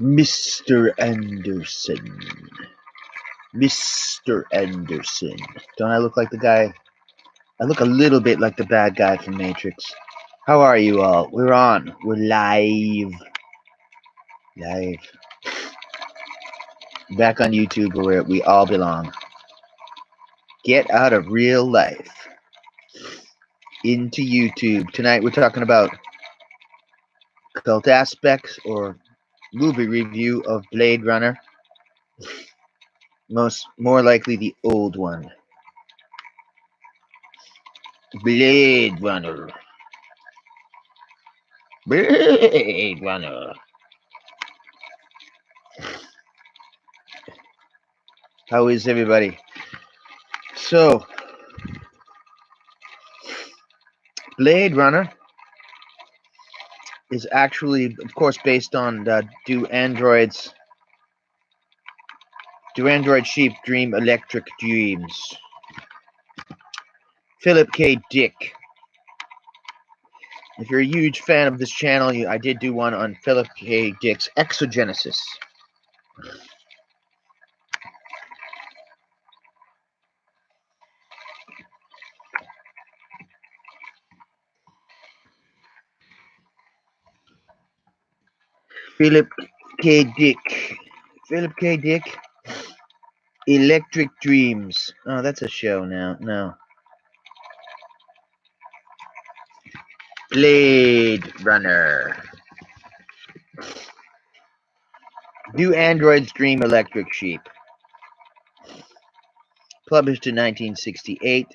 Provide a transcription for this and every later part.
Mr. Anderson. Mr. Anderson. Don't I look like the guy? I look a little bit like the bad guy from Matrix. How are you all? We're on. We're live. Back on YouTube where we all belong. Get out of real life. Into YouTube. Tonight we're talking about cult aspects or movie review of Blade Runner. More likely the old one. Blade Runner. Blade Runner. How is everybody? So, Blade Runner is actually, of course, based on Do Android Sheep Dream Electric Dreams? Philip K. Dick. If you're a huge fan of this channel, I did do one on Philip K. Dick's Exogenesis. Philip K. Dick. Philip K. Dick. Electric Dreams. Oh, that's a show now. No. Blade Runner. Do Androids Dream Electric Sheep. Published in 1968.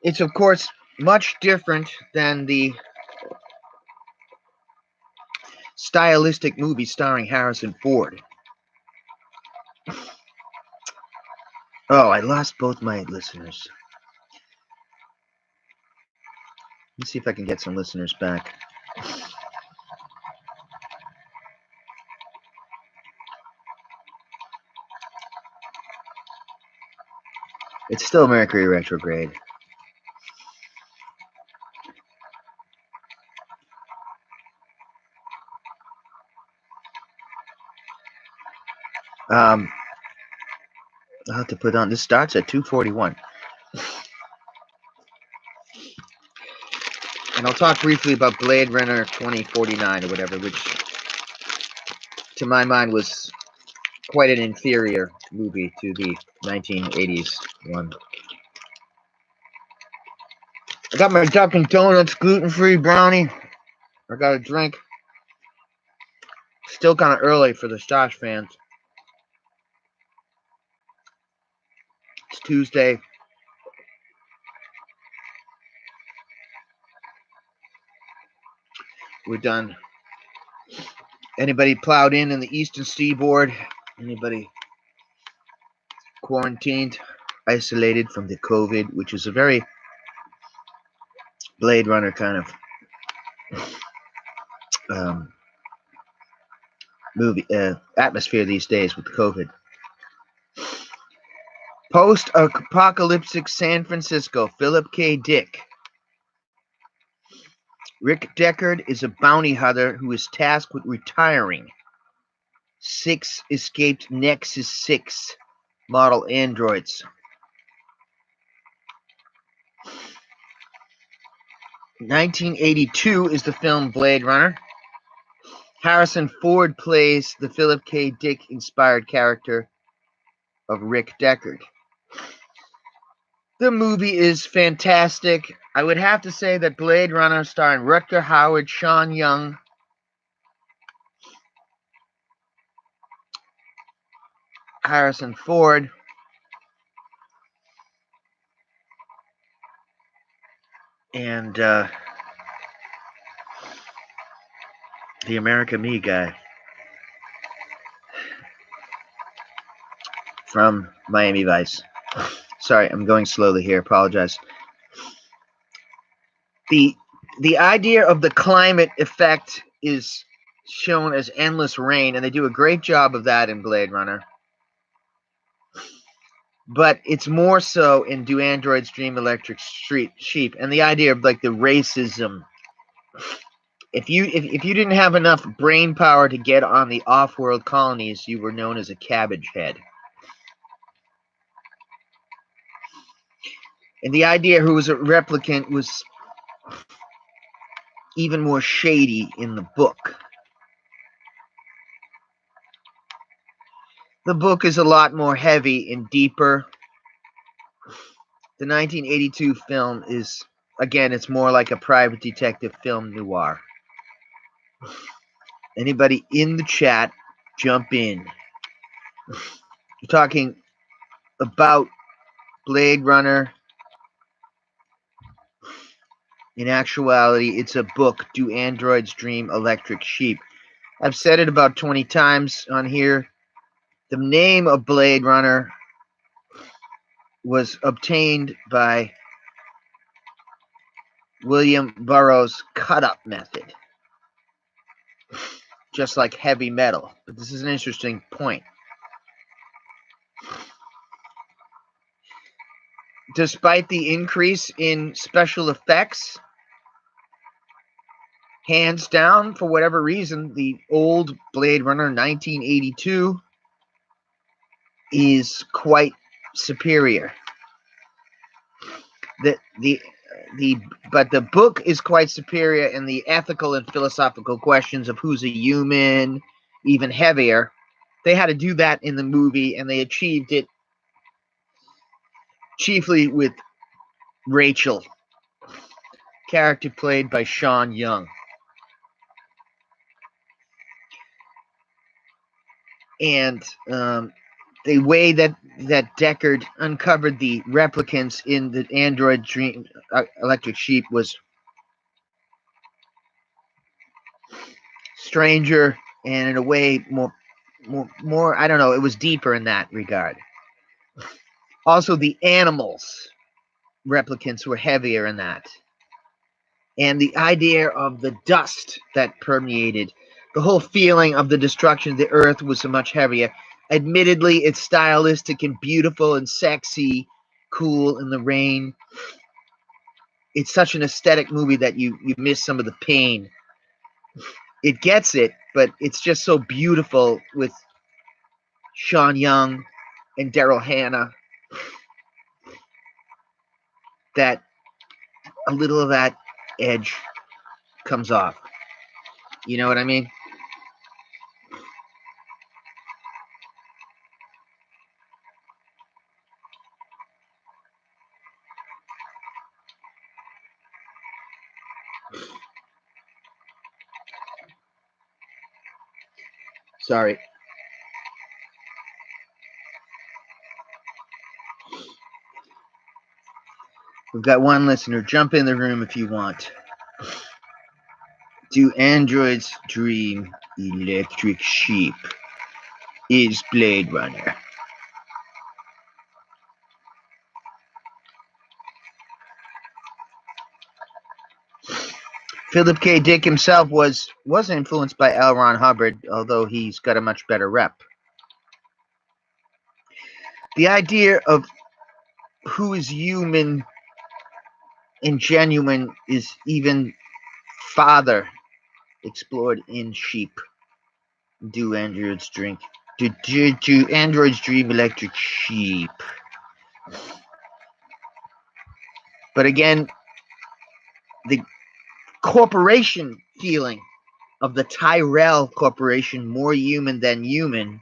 It's, of course, much different than the stylistic movie starring Harrison Ford. Oh, I lost both my listeners. Let's see if I can get some listeners back. It's still Mercury retrograde. I'll have to put on, this starts at 2:41. And I'll talk briefly about Blade Runner 2049 or whatever, which to my mind was quite an inferior movie to the 1980s one. I got my Dunkin' Donuts gluten-free brownie. I got a drink. Still kind of early for the Josh fans. It's Tuesday. We're done. Anybody plowed in the Eastern Seaboard? Anybody quarantined, isolated from the COVID, which is a very Blade Runner kind of movie atmosphere these days with COVID. Post-apocalyptic San Francisco, Philip K. Dick. Rick Deckard is a bounty hunter who is tasked with retiring 6 escaped Nexus 6 model androids. 1982 is the film Blade Runner. Harrison Ford plays the Philip K. Dick-inspired character of Rick Deckard. The movie is fantastic. I would have to say that Blade Runner, starring Rutger Hauer, Sean Young, Harrison Ford, and the America Me guy from Miami Vice. Sorry, I'm going slowly here. Apologize. The idea of the climate effect is shown as endless rain, and they do a great job of that in Blade Runner. but it's more so in Do Androids Dream Electric Sheep, and the idea of like the racism. If you didn't have enough brain power to get on the off-world colonies, you were known as a cabbage head. And the idea who was a replicant was even more shady in the book. The book is a lot more heavy and deeper. The 1982 film is, again, it's more like a private detective film noir. Anybody in the chat, jump in. We're talking about Blade Runner. In actuality, it's a book, Do Androids Dream Electric Sheep? I've said it about 20 times on here. The name of Blade Runner was obtained by William Burroughs' cut-up method, just like heavy metal. But this is an interesting point. Despite the increase in special effects, hands down, for whatever reason, the old Blade Runner 1982 is quite superior. But the book is quite superior in the ethical and philosophical questions of who's a human, even heavier. They had to do that in the movie, and they achieved it chiefly with Rachel, character played by Sean Young. And the way that Deckard uncovered the replicants in the Android Dream Electric Sheep was stranger, and in a way more I don't know, it was deeper in that regard. Also, the animals replicants were heavier in that. And the idea of the dust that permeated, the whole feeling of the destruction of the earth was so much heavier. Admittedly, it's stylistic and beautiful and sexy, cool in the rain. It's such an aesthetic movie that you miss some of the pain. It gets it, but it's just so beautiful with Sean Young and Daryl Hannah that a little of that edge comes off. You know what I mean? Sorry. We've got one listener. Jump in the room if you want. Do androids dream electric sheep? Is Blade Runner? Philip K. Dick himself was influenced by L. Ron Hubbard, although he's got a much better rep. The idea of who is human and genuine is even farther explored in Sheep. Do androids dream electric sheep? But again, the corporation feeling of the Tyrell Corporation, more human than human,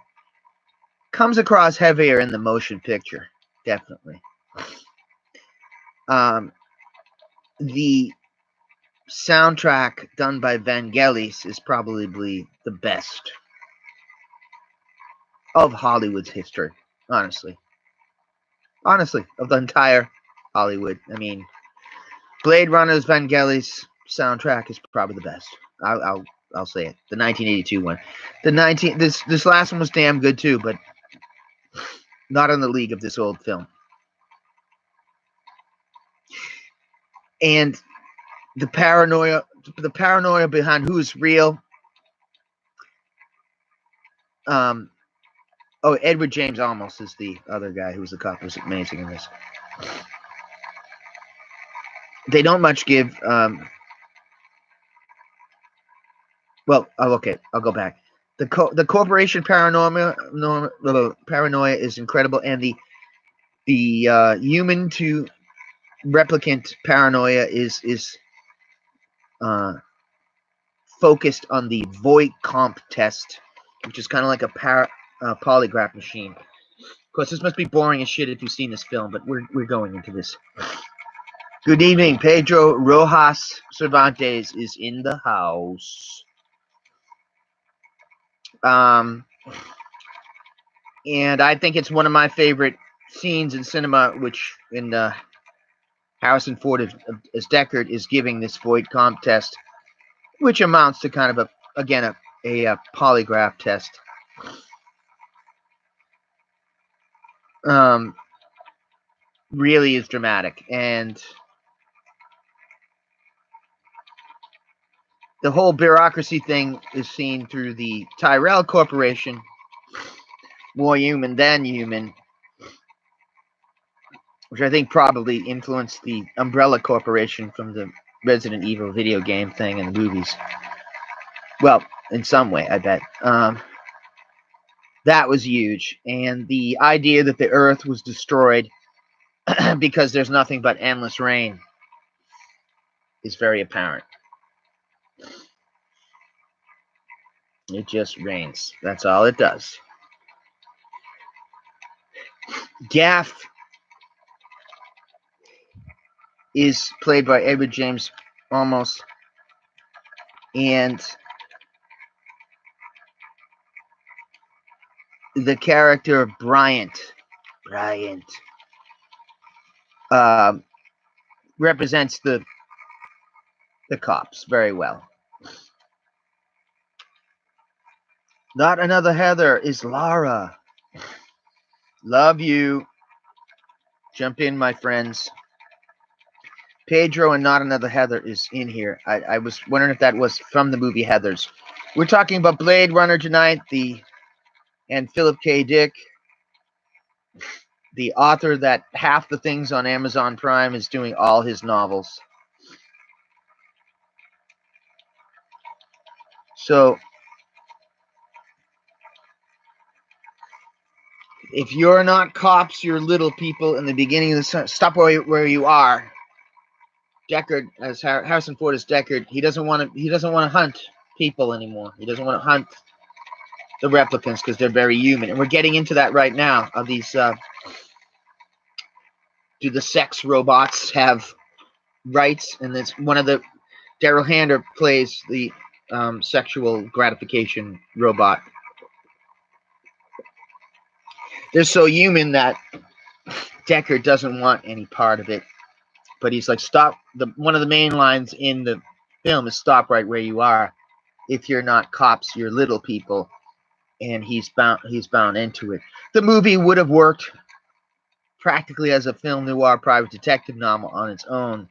comes across heavier in the motion picture, definitely. The soundtrack done by Vangelis is probably the best of Hollywood's history, honestly. Honestly, of the entire Hollywood. I mean, Blade Runner's Vangelis soundtrack is probably the best. I'll say it. The 1982 one. This last one was damn good too, but not in the league of this old film. And the paranoia behind who's real. Oh, Edward James Olmos is the other guy who was the cop. Was amazing in this. They don't much give. Well, oh, okay, I'll go back. The corporation paranoia is incredible, and the human to replicant paranoia is focused on the Voight comp test, which is kind of like a polygraph machine. Of course, this must be boring as shit if you've seen this film, but we're going into this. Good evening, Pedro Rojas Cervantes is in the house. And I think it's one of my favorite scenes in cinema, which in Harrison Ford as Deckard is giving this Voight comp test, which amounts to kind of a polygraph test. Really is dramatic, and the whole bureaucracy thing is seen through the Tyrell Corporation, more human than human, which I think probably influenced the Umbrella Corporation from the Resident Evil video game thing and the movies. Well, in some way, I bet. That was huge, and the idea that the Earth was destroyed because there's nothing but endless rain is very apparent. It just rains. That's all it does. Gaff is played by Edward James Olmos, and the character Bryant represents the cops very well. Not Another Heather is Lara. Love you. Jump in, my friends. Pedro and Not Another Heather is in here. I was wondering if that was from the movie Heathers. We're talking about Blade Runner tonight, and Philip K. Dick, the author that half the things on Amazon Prime is doing all his novels. So if you're not cops, you're little people in the beginning of the sun. Stop where you are. Deckard, as Harrison Ford as Deckard, he doesn't want to hunt people anymore. He doesn't want to hunt the replicants because they're very human, and we're getting into that right now. Of these, do the sex robots have rights? And it's one of the Daryl Hannah plays the sexual gratification robot. They're so human that Deckard doesn't want any part of it. But he's like, stop. One of the main lines in the film is stop right where you are. If you're not cops, you're little people. And he's bound into it. The movie would have worked practically as a film noir private detective novel on its own.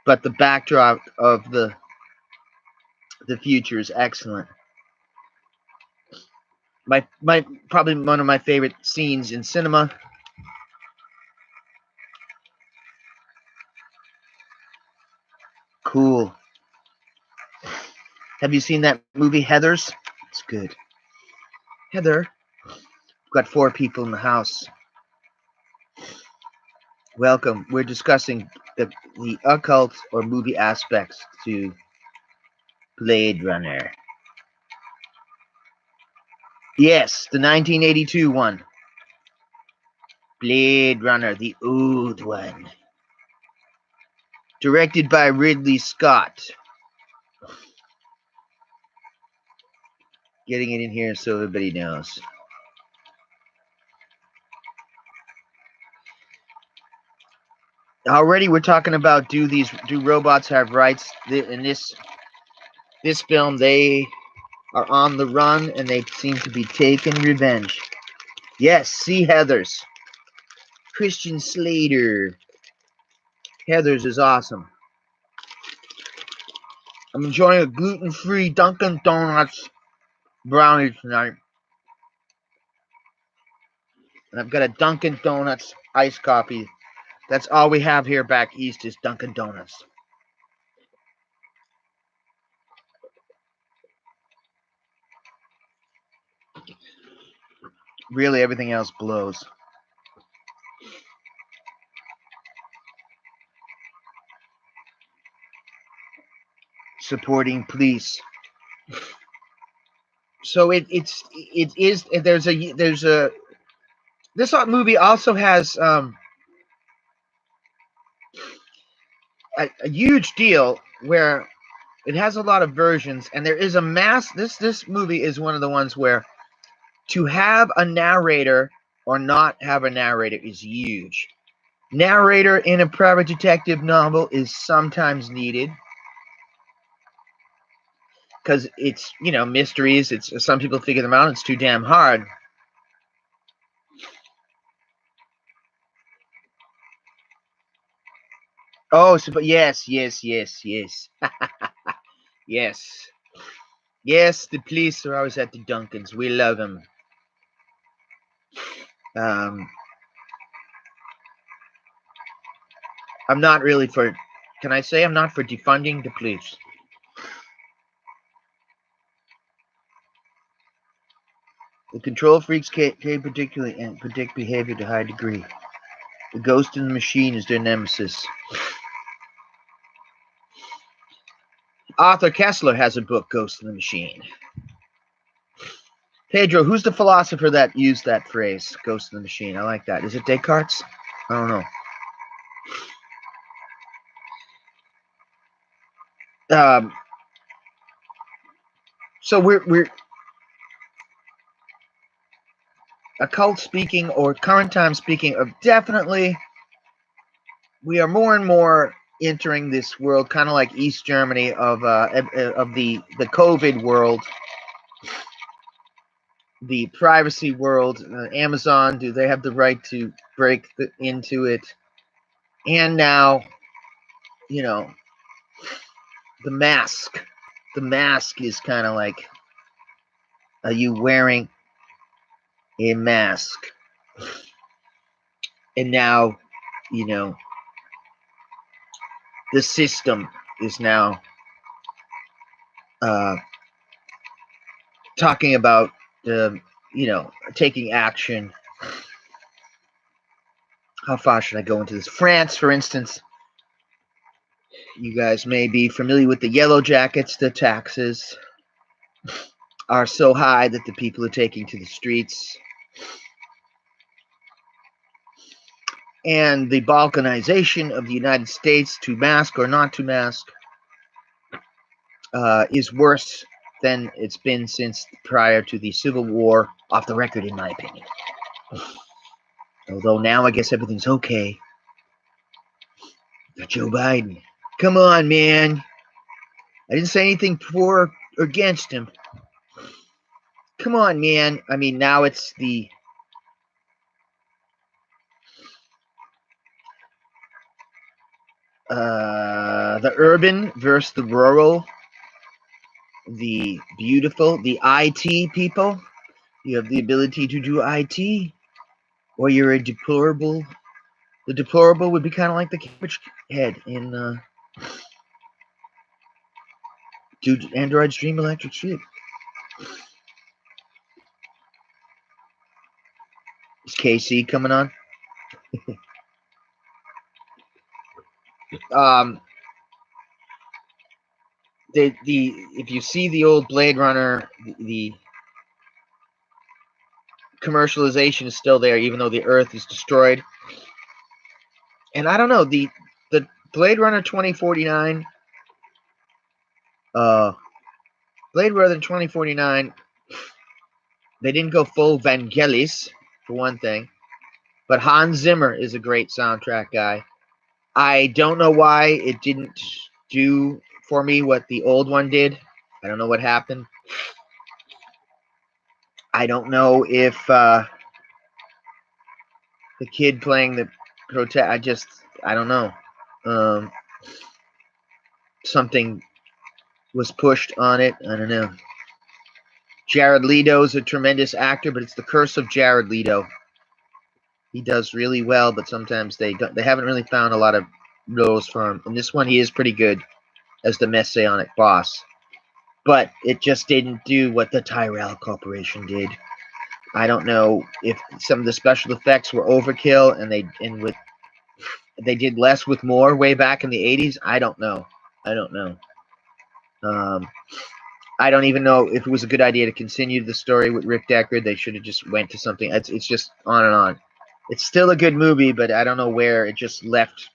But the backdrop of the future is excellent. My probably one of my favorite scenes in cinema. Cool. Have you seen that movie Heathers? It's good. Heather. We've got 4 people in the house. Welcome. We're discussing the occult or movie aspects to Blade Runner. Yes, the 1982 one. Blade Runner, the old one. Directed by Ridley Scott. Getting it in here so everybody knows. Already we're talking about do robots have rights? In this film, they are on the run and they seem to be taking revenge. Yes, see Heathers. Christian Slater. Heathers is awesome. I'm enjoying a gluten-free Dunkin' Donuts brownie tonight. And I've got a Dunkin' Donuts iced coffee. That's all we have here back east is Dunkin' Donuts. Really, everything else blows. Supporting police. So it is there's a this movie also has a huge deal where it has a lot of versions, and there is a mass. This movie is one of the ones where to have a narrator or not have a narrator is huge. Narrator in a private detective novel is sometimes needed because it's, you know, mysteries. It's some people figure them out. It's too damn hard. Oh, so, but yes, yes, yes, yes. Yes. Yes, the police are always at the Duncans. We love them. I'm not really for, can I say I'm not for defunding the police? The control freaks can particularly and predict behavior to a high degree. The ghost in the machine is their nemesis. Arthur Kessler has a book, Ghost in the Machine. Pedro, who's the philosopher that used that phrase, Ghost in the Machine? I like that. Is it Descartes? I don't know. So we're occult speaking or current time speaking of definitely we are more and more entering this world, kind of like East Germany of the COVID world, the privacy world. Amazon, do they have the right to break into it? And now, you know, the mask. The mask is kind of like, are you wearing a mask? And now, you know, the system is now talking about, you know, taking action. How far should I go into this? France, for instance, you guys may be familiar with the Yellow Jackets. The taxes are so high that the people are taking to the streets. And the balkanization of the United States, to mask or not to mask, is worse than it's been since prior to the Civil War, off the record, in my opinion. Although now I guess everything's okay. But Joe Biden, come on, man. I didn't say anything for or against him. Come on, man. I mean, now it's the urban versus the rural, the beautiful, the IT people. You have the ability to do IT, or you're a deplorable. The deplorable would be kind of like the cabbage head in Dude, Android's Dream Electric Sheep. Is KC coming on? If you see the old Blade Runner, the commercialization is still there, even though the Earth is destroyed. And I don't know, the Blade Runner 2049, Blade Runner 2049, they didn't go full Vangelis, for one thing. But Hans Zimmer is a great soundtrack guy. I don't know why it didn't do for me what the old one did. I don't know what happened. I don't know if the kid playing the protest, I don't know. Something was pushed on it. I don't know. Jared Leto is a tremendous actor, but it's the curse of Jared Leto. he does really well, but sometimes they haven't really found a lot of roles for him. In this one, he is pretty good as the Messianic boss, but it just didn't do what the Tyrell Corporation did. I don't know if some of the special effects were overkill, and they did less with more way back in the 80s. I don't know. I don't even know if it was a good idea to continue the story with Rick Deckard. They should have just went to something. It's just on and on. It's still a good movie, but I don't know where it just left.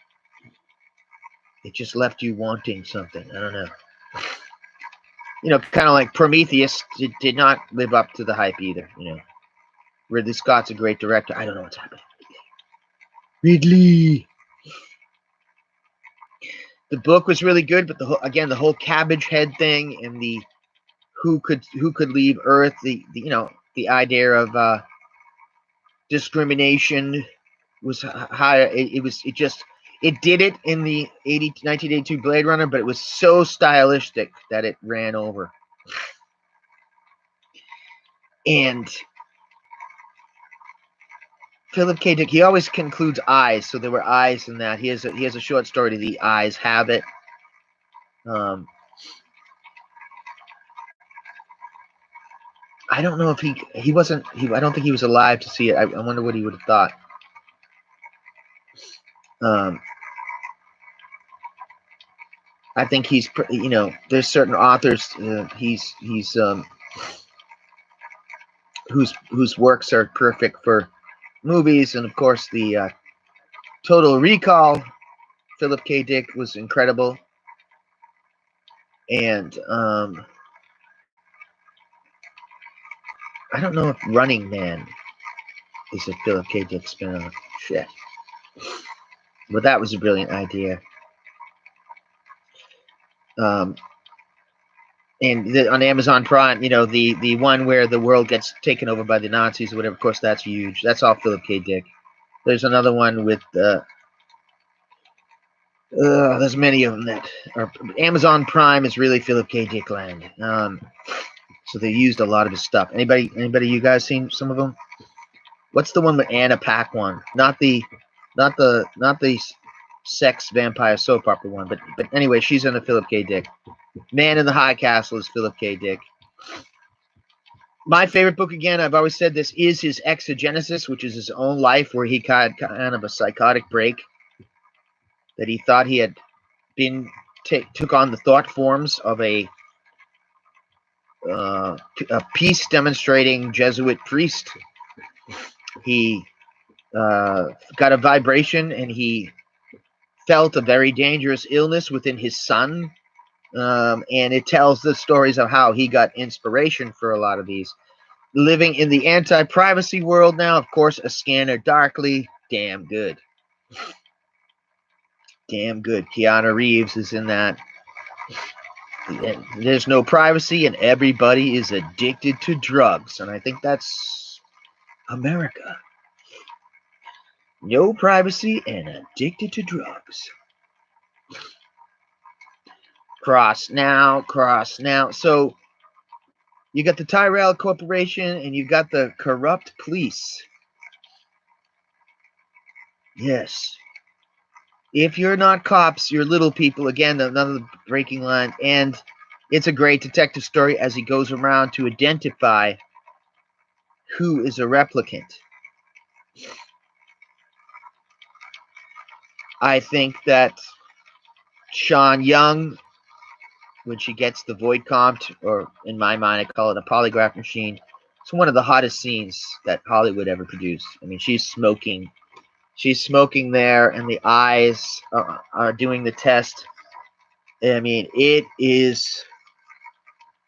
It just left you wanting something. I don't know. Kind of like Prometheus did not live up to the hype either. Ridley Scott's a great director. I don't know what's happening. Ridley. The book was really good, but the whole cabbage head thing and the who could leave Earth, the idea of discrimination was high. It did it in the 1982 Blade Runner, but it was so stylistic that it ran over. And Philip K. Dick, he always concludes eyes, so there were eyes in that. He has a short story, The Eyes Have It. I don't know if he wasn't. I don't think he was alive to see it. I wonder what he would have thought. I think he's. There's certain authors. Whose works are perfect for movies, and of course the Total Recall. Philip K. Dick was incredible, and I don't know if Running Man is a Philip K. Dick spinoff. Shit. But that was a brilliant idea. And on Amazon Prime, the one where the world gets taken over by the Nazis or whatever, of course, that's huge. That's all Philip K. Dick. There's another one with, there's many of them that are, Amazon Prime is really Philip K. Dick land. So they used a lot of his stuff. Anybody you guys seen some of them? What's the one with Anna Paquin? Not the sex vampire soap opera one, but anyway, she's in a Philip K. Dick. Man in the High Castle is Philip K. Dick. My favorite book, again, I've always said this, is his Exogenesis, which is his own life, where he had kind of a psychotic break, that he thought he had took on the thought forms of a peace demonstrating Jesuit priest. He got a vibration, and he felt a very dangerous illness within his son. And it tells the stories of how he got inspiration for a lot of these. Living in the anti-privacy world now, of course, A Scanner Darkly, damn good. Damn good. Keanu Reeves is in that. There's no privacy, and everybody is addicted to drugs. And I think that's America. No privacy and addicted to drugs. Cross now. So you got the Tyrell Corporation, and you got the corrupt police. Yes. If you're not cops, you're little people. Again, another breaking line. And it's a great detective story as he goes around to identify who is a replicant. I think that Sean Young, when she gets the void comped, or in my mind, I call it a polygraph machine, it's one of the hottest scenes that Hollywood ever produced. I mean, she's smoking there, and the eyes are doing the test. I mean, it is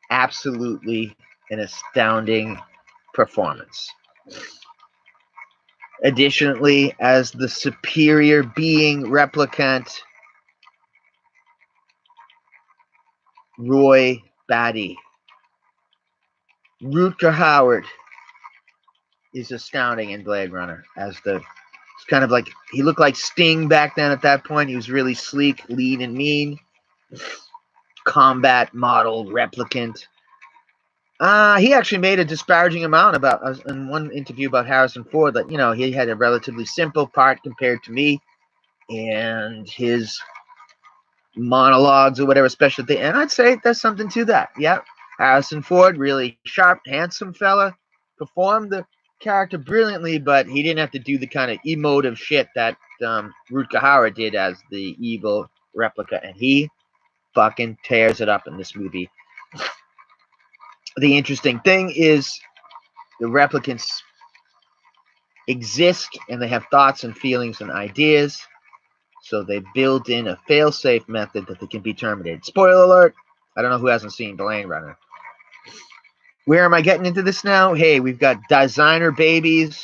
absolutely an astounding performance. Additionally, as the superior being replicant, Roy Batty. Rutger Hauer is astounding in Blade Runner as it's kind of like, he looked like Sting back then at that point. He was really sleek, lean, and mean. Combat model replicant. He actually made a disparaging amount about in one interview about Harrison Ford that, you know, he had a relatively simple part compared to me, and his monologues or whatever, especially at the end. I'd say there's something to that. Yeah, Harrison Ford, really sharp, handsome fella, performed the character brilliantly, but he didn't have to do the kind of emotive shit that Rutger Hauer did as the evil replica, and he fucking tears it up in this movie. The interesting thing is the replicants exist and they have thoughts and feelings and ideas, so they build in a fail-safe method that they can be terminated. Spoiler alert! I don't know who hasn't seen Blade Runner. Where am I getting into this now? Hey, we've got designer babies.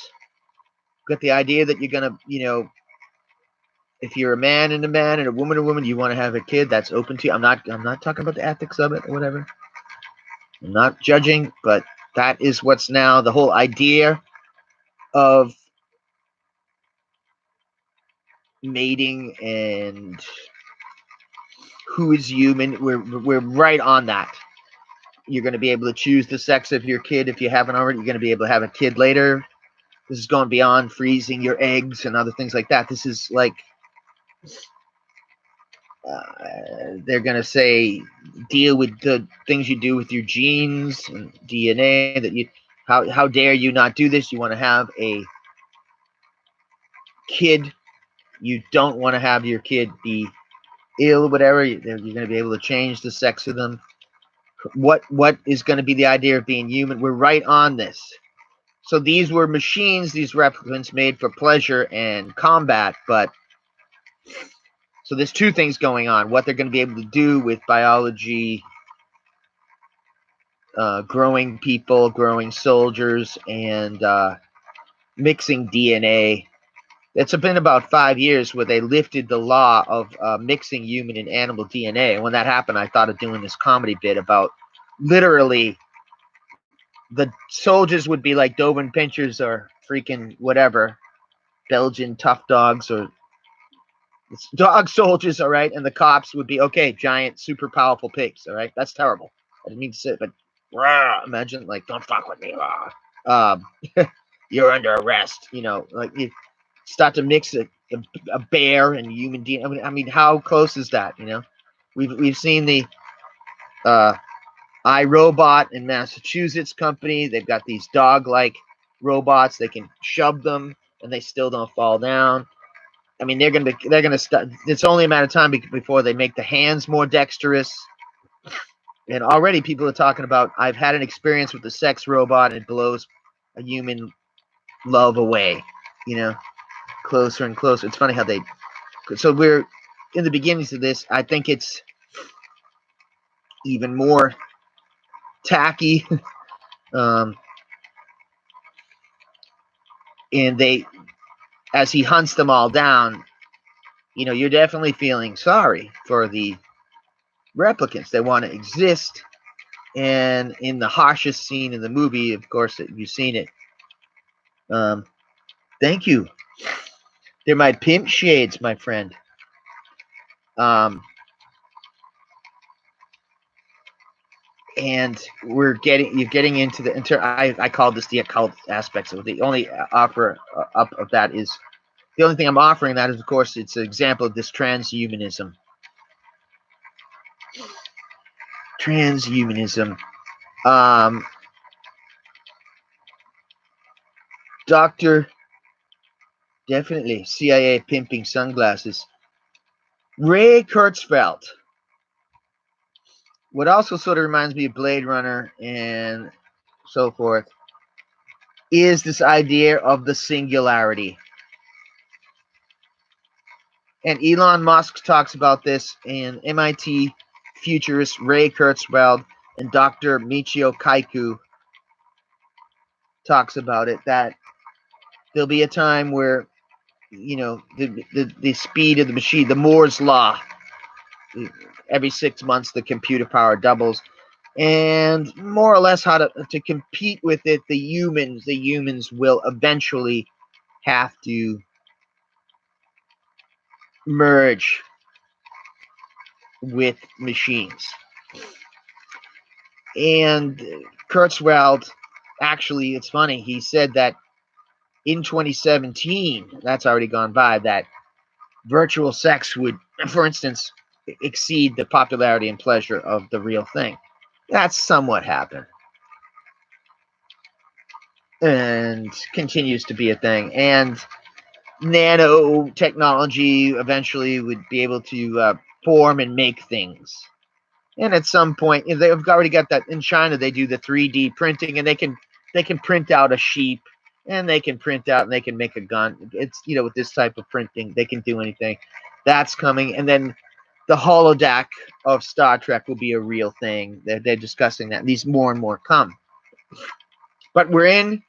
We've got the idea that you're gonna, you know, if you're a man and a woman, you want to have a kid. That's open to you. I'm not talking about the ethics of it or whatever. I'm not judging, but that is what's now the whole idea of mating and who is human. We're right on that. You're going to be able to choose the sex of your kid if you haven't already. You're going to be able to have a kid later. This is going beyond freezing your eggs and other things like that. This is like they're going to say deal with the things you do with your genes and DNA. That you how dare you not do this? You want to have a kid. You don't want to have your kid be ill, whatever. You're going to be able to change the sex of them. What is going to be the idea of being human? We're right on this. So these were machines, these replicants made for pleasure and combat, but so there's two things going on. What they're going to be able to do with biology, growing people, growing soldiers, and mixing DNA. It's been about 5 years where they lifted the law of mixing human and animal DNA. And when that happened, I thought of doing this comedy bit about literally the soldiers would be like Doberman Pinschers or freaking whatever, Belgian tough dogs or dog soldiers, all right, and the cops would be okay, giant, super powerful pigs, all right. That's terrible. I didn't mean to say it, but rah, imagine like, don't fuck with me, rah. You're under arrest. You know, like you start to mix a bear and human DNA. I mean, how close is that? You know, we've seen the uh, iRobot in Massachusetts company. They've got these dog-like robots. They can shove them and they still don't fall down. I mean, they're gonna start. It's only a matter of time before they make the hands more dexterous. And already people are talking about. I've had an experience with the sex robot, and it blows a human love away. You know, closer and closer. It's funny how they. So we're in the beginnings of this. I think it's even more tacky. um, and they, as he hunts them all down, you know, you're definitely feeling sorry for the replicants. They want to exist. And in the harshest scene in the movie, of course, you've seen it. Um, thank you. They're my pimp shades, my friend. And you're getting into the I call this the occult aspects of it. The only offer up of that is the only thing I'm offering that is, of course, it's an example of this transhumanism. Transhumanism. Doctor, definitely CIA pimping sunglasses. Ray Kurzweil. What also sort of reminds me of Blade Runner and so forth is this idea of the singularity. And Elon Musk talks about this, and MIT futurist Ray Kurzweil and Dr. Michio Kaku talks about it, that there'll be a time where, you know, the speed of the machine, the Moore's law, every 6 months the computer power doubles, and more or less how to compete with it, the humans will eventually have to merge with machines. And Kurzweil, actually, it's funny, he said that in 2017, that's already gone by, that virtual sex would, for instance, exceed the popularity and pleasure of the real thing. That's somewhat happened. And continues to be a thing. And nanotechnology eventually would be able to form and make things. And at some point, they've already got that in China. They do the 3D printing, and they can print out a sheep, and they can print out and they can make a gun. It's with this type of printing, they can do anything. That's coming, and then the holodeck of Star Trek will be a real thing. They're discussing that. And these more and more come, but we're in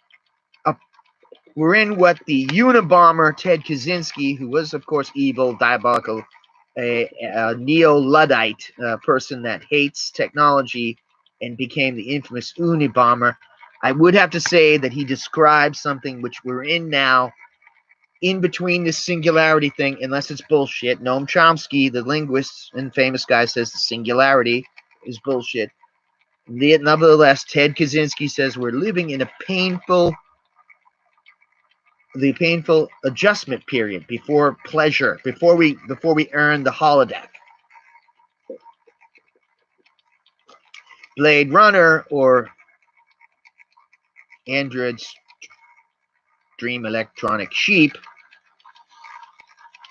what the Unabomber Ted Kaczynski, who was of course evil, diabolical, a neo-Luddite person that hates technology and became the infamous Unabomber. I would have to say that he describes something which we're in now, in between this singularity thing, unless it's bullshit. Noam Chomsky, the linguist and famous guy, says the singularity is bullshit. Nevertheless, Ted Kaczynski says we're living in the painful adjustment period before pleasure, before we earn the holodeck. Blade Runner, or Android's Dream Electronic Sheep,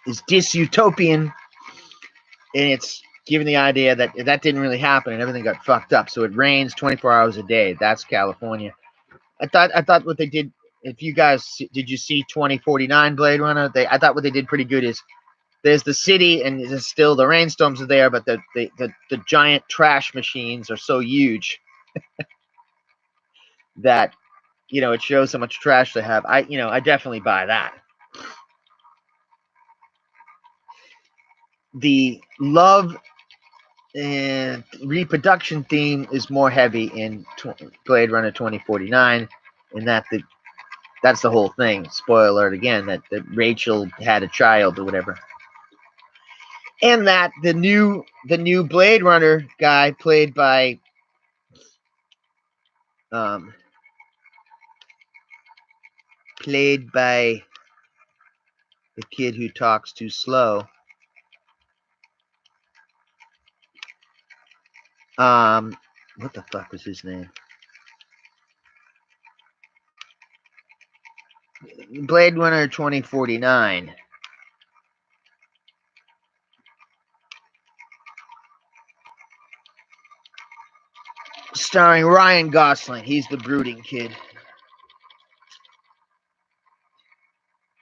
is dystopian, and it's given the idea that didn't really happen and everything got fucked up. So it rains 24 hours a day. That's California. I thought what they did. If you guys did you see 2049 Blade Runner? I thought what they did pretty good is there's the city and there's still the rainstorms are there, but the giant trash machines are so huge that it shows how much trash they have. I definitely buy that. The love and reproduction theme is more heavy in Blade Runner 2049, in that that's the whole thing. Spoiler alert again, that Rachel had a child or whatever. And that the new Blade Runner guy, played by the kid who talks too slow. What the fuck was his name? Blade Runner 2049. Starring Ryan Gosling. He's the brooding kid.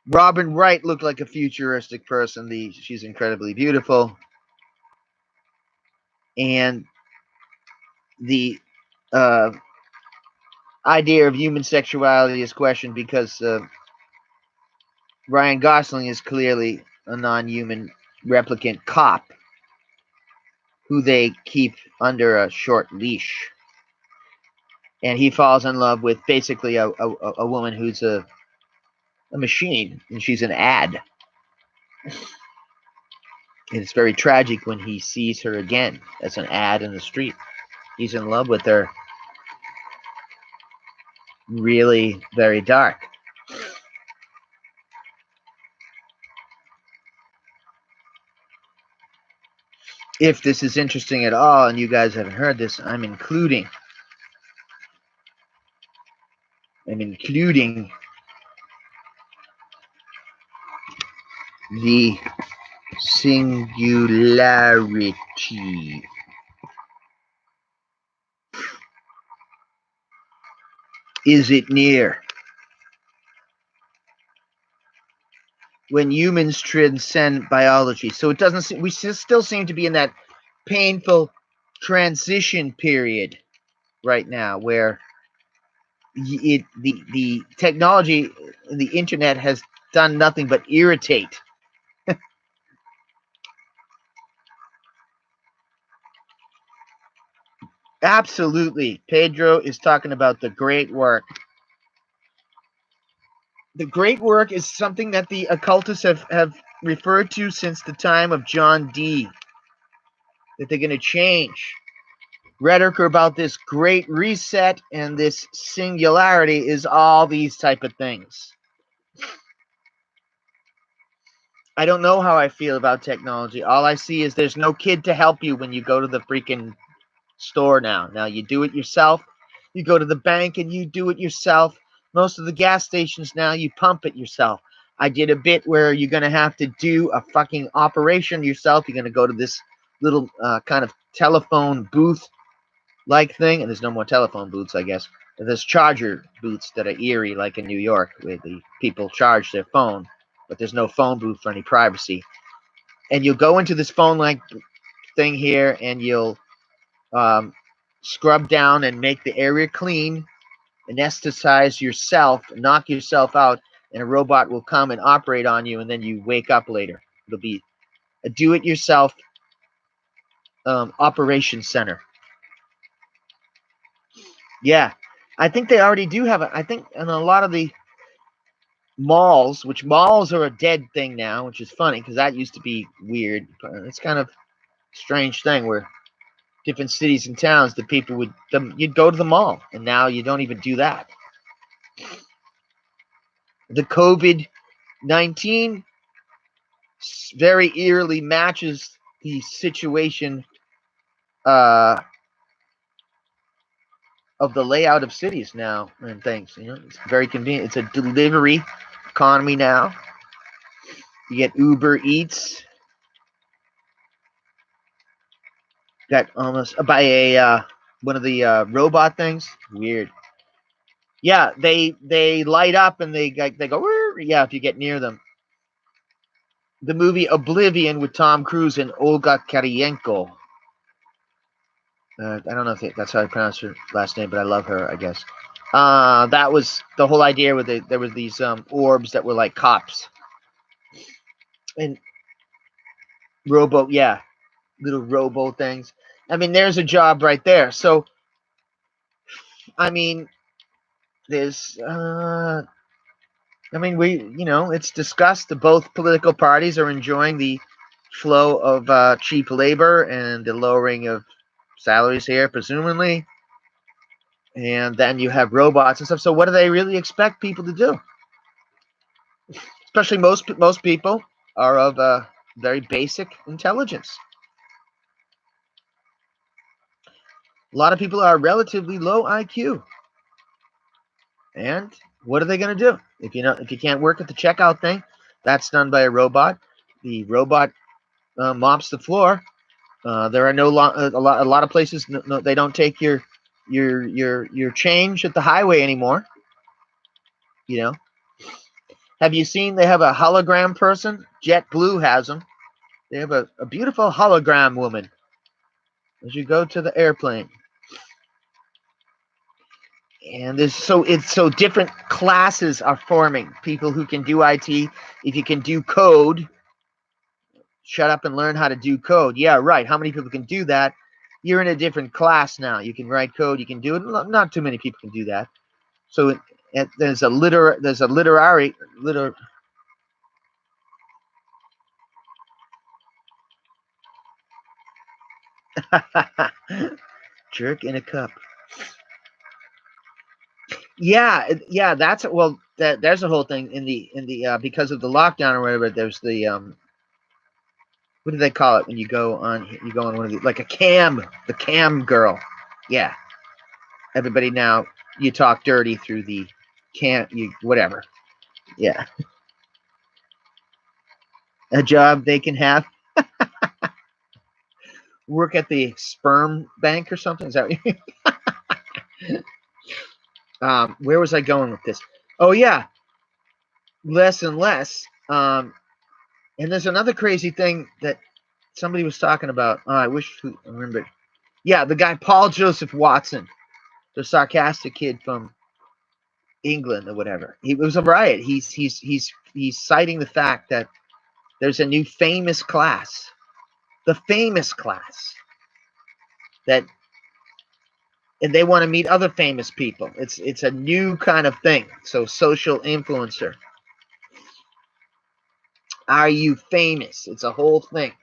Robin Wright looked like a futuristic person. She's incredibly beautiful. And the idea of human sexuality is questioned because Ryan Gosling is clearly a non-human replicant cop who they keep under a short leash. And he falls in love with basically a woman who's a machine, and she's an ad. And it's very tragic when he sees her again as an ad in the street. He's in love with her. Really very dark. If this is interesting at all and you guys haven't heard this, I'm including the singularity. Is it near? When humans transcend biology. So it doesn't seem, we still seem to be in that painful transition period right now, where the technology, the internet, has done nothing but irritate. Absolutely. Pedro is talking about the great work. The great work is something that the occultists have referred to since the time of John Dee, that they're going to change. rhetoric about this great reset and this singularity is all these type of things. I don't know how I feel about technology. All I see is there's no kid to help you when you go to the freaking store now. Now you do it yourself. You go to the bank and you do it yourself. Most of the gas stations now, you pump it yourself. I did a bit where you're going to have to do a fucking operation yourself. You're going to go to this little kind of telephone booth like thing, and there's no more telephone booths, I guess. There's charger booths that are eerie, like in New York, where the people charge their phone, but there's no phone booth for any privacy. And you'll go into this phone-like thing here, and you'll scrub down and make the area clean, anesthetize yourself, knock yourself out, and a robot will come and operate on you, and then you wake up later. It'll be a do-it-yourself operation center. Yeah, I think they already do have it. I think in a lot of the malls, which malls are a dead thing now, which is funny because that used to be weird. It's kind of strange thing where different cities and towns, the people would you'd go to the mall, and now you don't even do that. The COVID-19 very eerily matches the situation of the layout of cities now and things. You know, it's very convenient. It's a delivery economy now. You get Uber Eats. Got almost by a one of the robot things. Weird. Yeah, they light up and they go. Yeah, if you get near them. The movie Oblivion with Tom Cruise and Olga Kurylenko. I don't know if that's how I pronounce her last name, but I love her, I guess. That was the whole idea where there were these orbs that were like cops. And yeah, little robo things. I mean, there's a job right there. So, I mean, there's, it's discussed that both political parties are enjoying the flow of cheap labor and the lowering of salaries here, presumably. And then you have robots and stuff. So what do they really expect people to do? Especially most people are of very basic intelligence. A lot of people are relatively low IQ. And what are they going to do? If you can't work at the checkout thing, that's done by a robot. The robot mops the floor. There are a lot of places they don't take your change at the highway anymore. You know, have you seen they have a hologram person? JetBlue has them. They have a beautiful hologram woman as you go to the airplane. And it's so different classes are forming. People who can do IT. If you can do code, shut up and learn how to do code. Yeah, right. How many people can do that? You're in a different class now. You can write code. You can do it. Not too many people can do that. So there's a literary. Jerk in a cup. Yeah. That's well. There's a whole thing in the because of the lockdown or whatever. There's the what do they call it when you go on one of the like the cam girl. Yeah. Everybody now you talk dirty through the whatever. Yeah. A job they can have. Work at the sperm bank or something. Is that what you where was I going with this? Oh yeah. Less and less. And there's another crazy thing that somebody was talking about. Oh, I wish I remembered. Yeah, the guy Paul Joseph Watson, the sarcastic kid from England or whatever. It was a riot. He's citing the fact that there's a new famous class, the famous class, that, and they want to meet other famous people. It's a new kind of thing. So social influencer. Are you famous? It's a whole thing.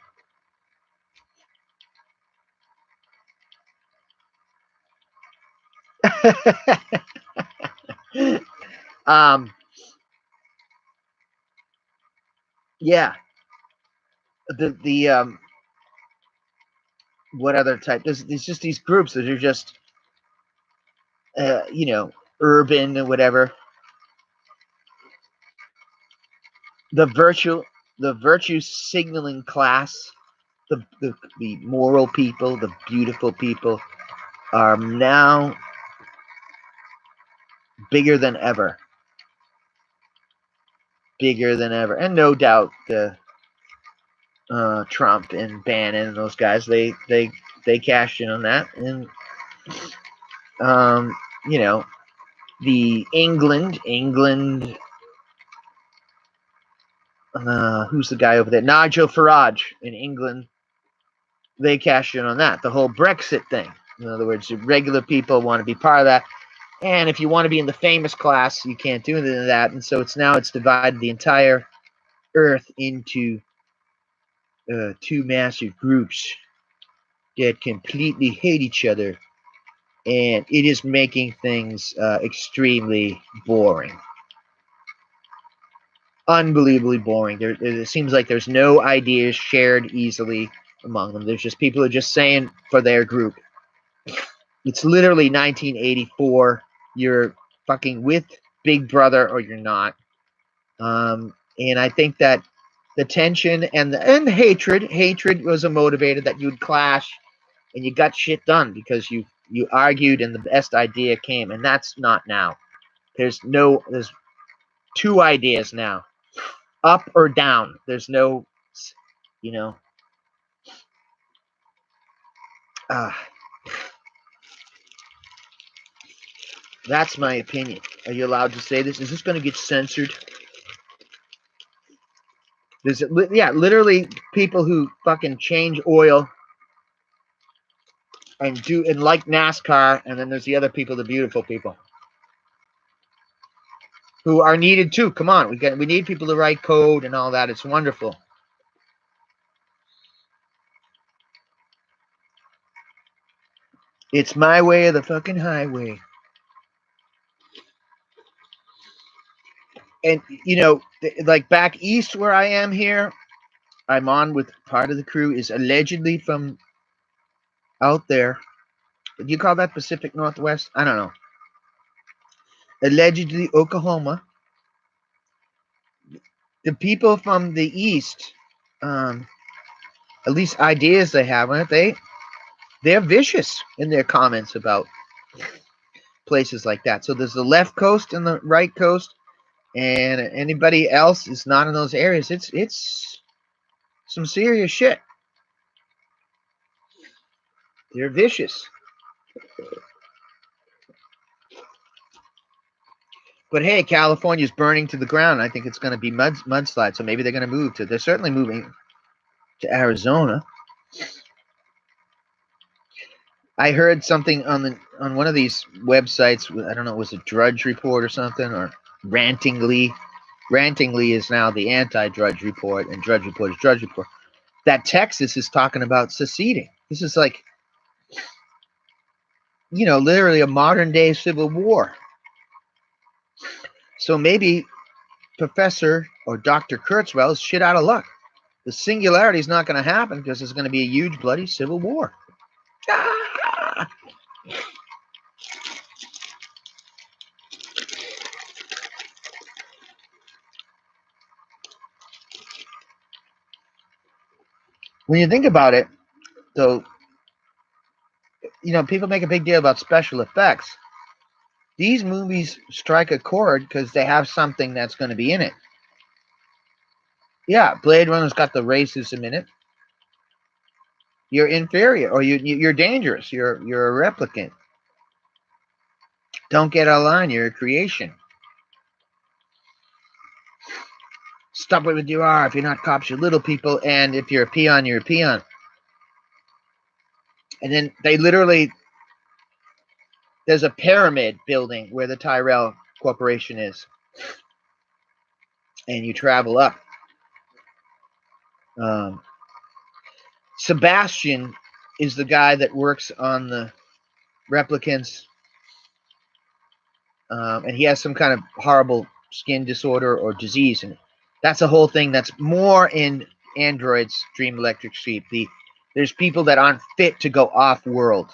um, yeah. The what other type? There's just these groups that are just you know, urban or whatever. The virtue signaling class, the moral people, the beautiful people are now bigger than ever. Bigger than ever. And no doubt Trump and Bannon and those guys, they cashed in on that. And you know, the England, who's the guy over there? Nigel Farage in England. They cashed in on that. The whole Brexit thing. In other words, regular people want to be part of that. And if you want to be in the famous class, you can't do anything of that. And so it's divided the entire earth into two massive groups that completely hate each other. And it is making things extremely boring. Unbelievably boring. It seems like there's no ideas shared easily among them. There's just people who are just saying for their group. It's literally 1984. You're fucking with Big Brother or you're not. And I think that the tension and the hatred was a motivator that you'd clash and you got shit done because you argued and the best idea came, and that's not now. There's two ideas now, up or down. There's no, you know. That's my opinion. Are you allowed to say this? Is this going to get censored? Yeah, literally people who fucking change oil and like NASCAR, and then there's the other people, the beautiful people, who are needed too. Come on, we need people to write code and all that. It's wonderful. It's my way or the fucking highway. And you know, like back east where I am here, I'm on with part of the crew is allegedly from out there. Do you call that Pacific Northwest? I don't know. Allegedly Oklahoma. The people from the east, at least ideas they have on it, they're vicious in their comments about places like that. So there's the left coast and the right coast, and anybody else is not in those areas. It's some serious shit. They're vicious. But hey, California's burning to the ground. I think it's going to be mudslide. So maybe they're going to move to. They're certainly moving to Arizona. I heard something on one of these websites. I don't know, it was a Drudge Report or something, or Rantingly. Rantingly is now the anti-Drudge Report, and Drudge Report is Drudge Report. That Texas is talking about seceding. This is like, you know, literally a modern day civil war. So maybe Professor or Dr. Kurzweil is shit out of luck. The singularity is not going to happen because there's going to be a huge bloody civil war. Ah! When you think about it, though, you know, people make a big deal about special effects. These movies strike a chord because they have something that's going to be in it. Yeah, Blade Runner's got the racism in it. You're inferior, or you're dangerous. You're a replicant. Don't get out of line. You're a creation. Stop it with you are. If you're not cops, you're little people, and if you're a peon, you're a peon. And then they literally, there's a pyramid building where the Tyrell Corporation is, and you travel up. Sebastian is the guy that works on the replicants. and he has some kind of horrible skin disorder or disease, and that's a whole thing that's more in Android's Dream Electric Sheep. There's people that aren't fit to go off world.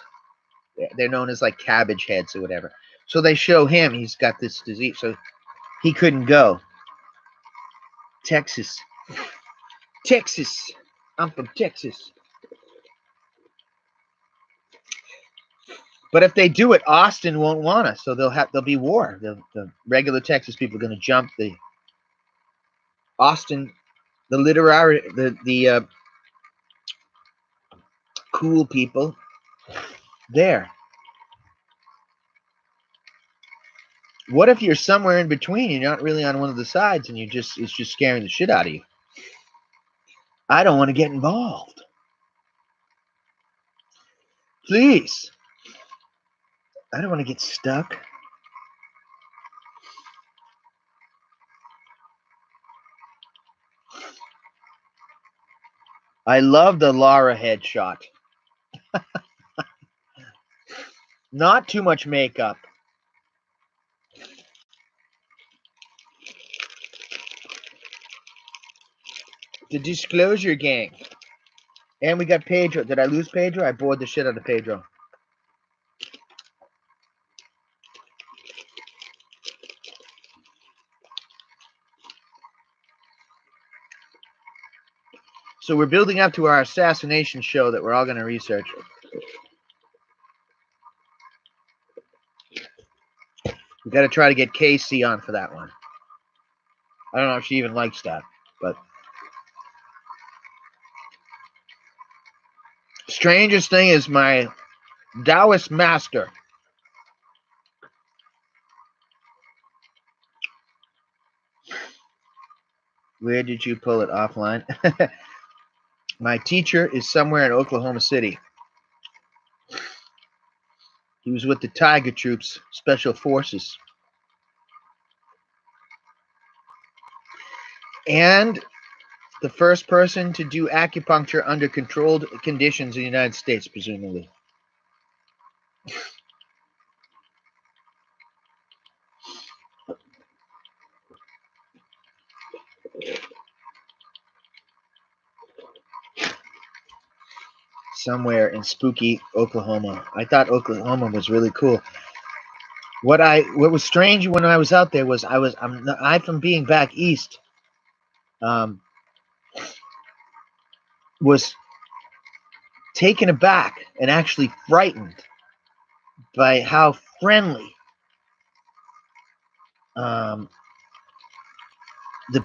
They're known as like cabbage heads or whatever. So they show him he's got this disease, so he couldn't go. Texas. I'm from Texas. But if they do it, Austin won't want us, so there'll be war. The regular Texas people are going to jump the Austin, the literary, the cool people there. What if you're somewhere in between? You're not really on one of the sides, and it's just scaring the shit out of you. I don't want to get involved. Please. I don't want to get stuck. I love the Lara headshot. Not too much makeup. The Disclosure Gang. And we got Pedro. Did I lose Pedro? I bored the shit out of Pedro. So we're building up to our assassination show that we're all going to research. We got to try to get Casey on for that one. I don't know if she even likes that, but strangest thing is my Taoist master. Where did you pull it offline? My teacher is somewhere in Oklahoma City. He was with the Tiger Troops, Special Forces. And the first person to do acupuncture under controlled conditions in the United States, presumably. Somewhere in spooky Oklahoma. I thought Oklahoma was really cool. What was strange when I was out there was I from being back east, was taken aback and actually frightened by how friendly the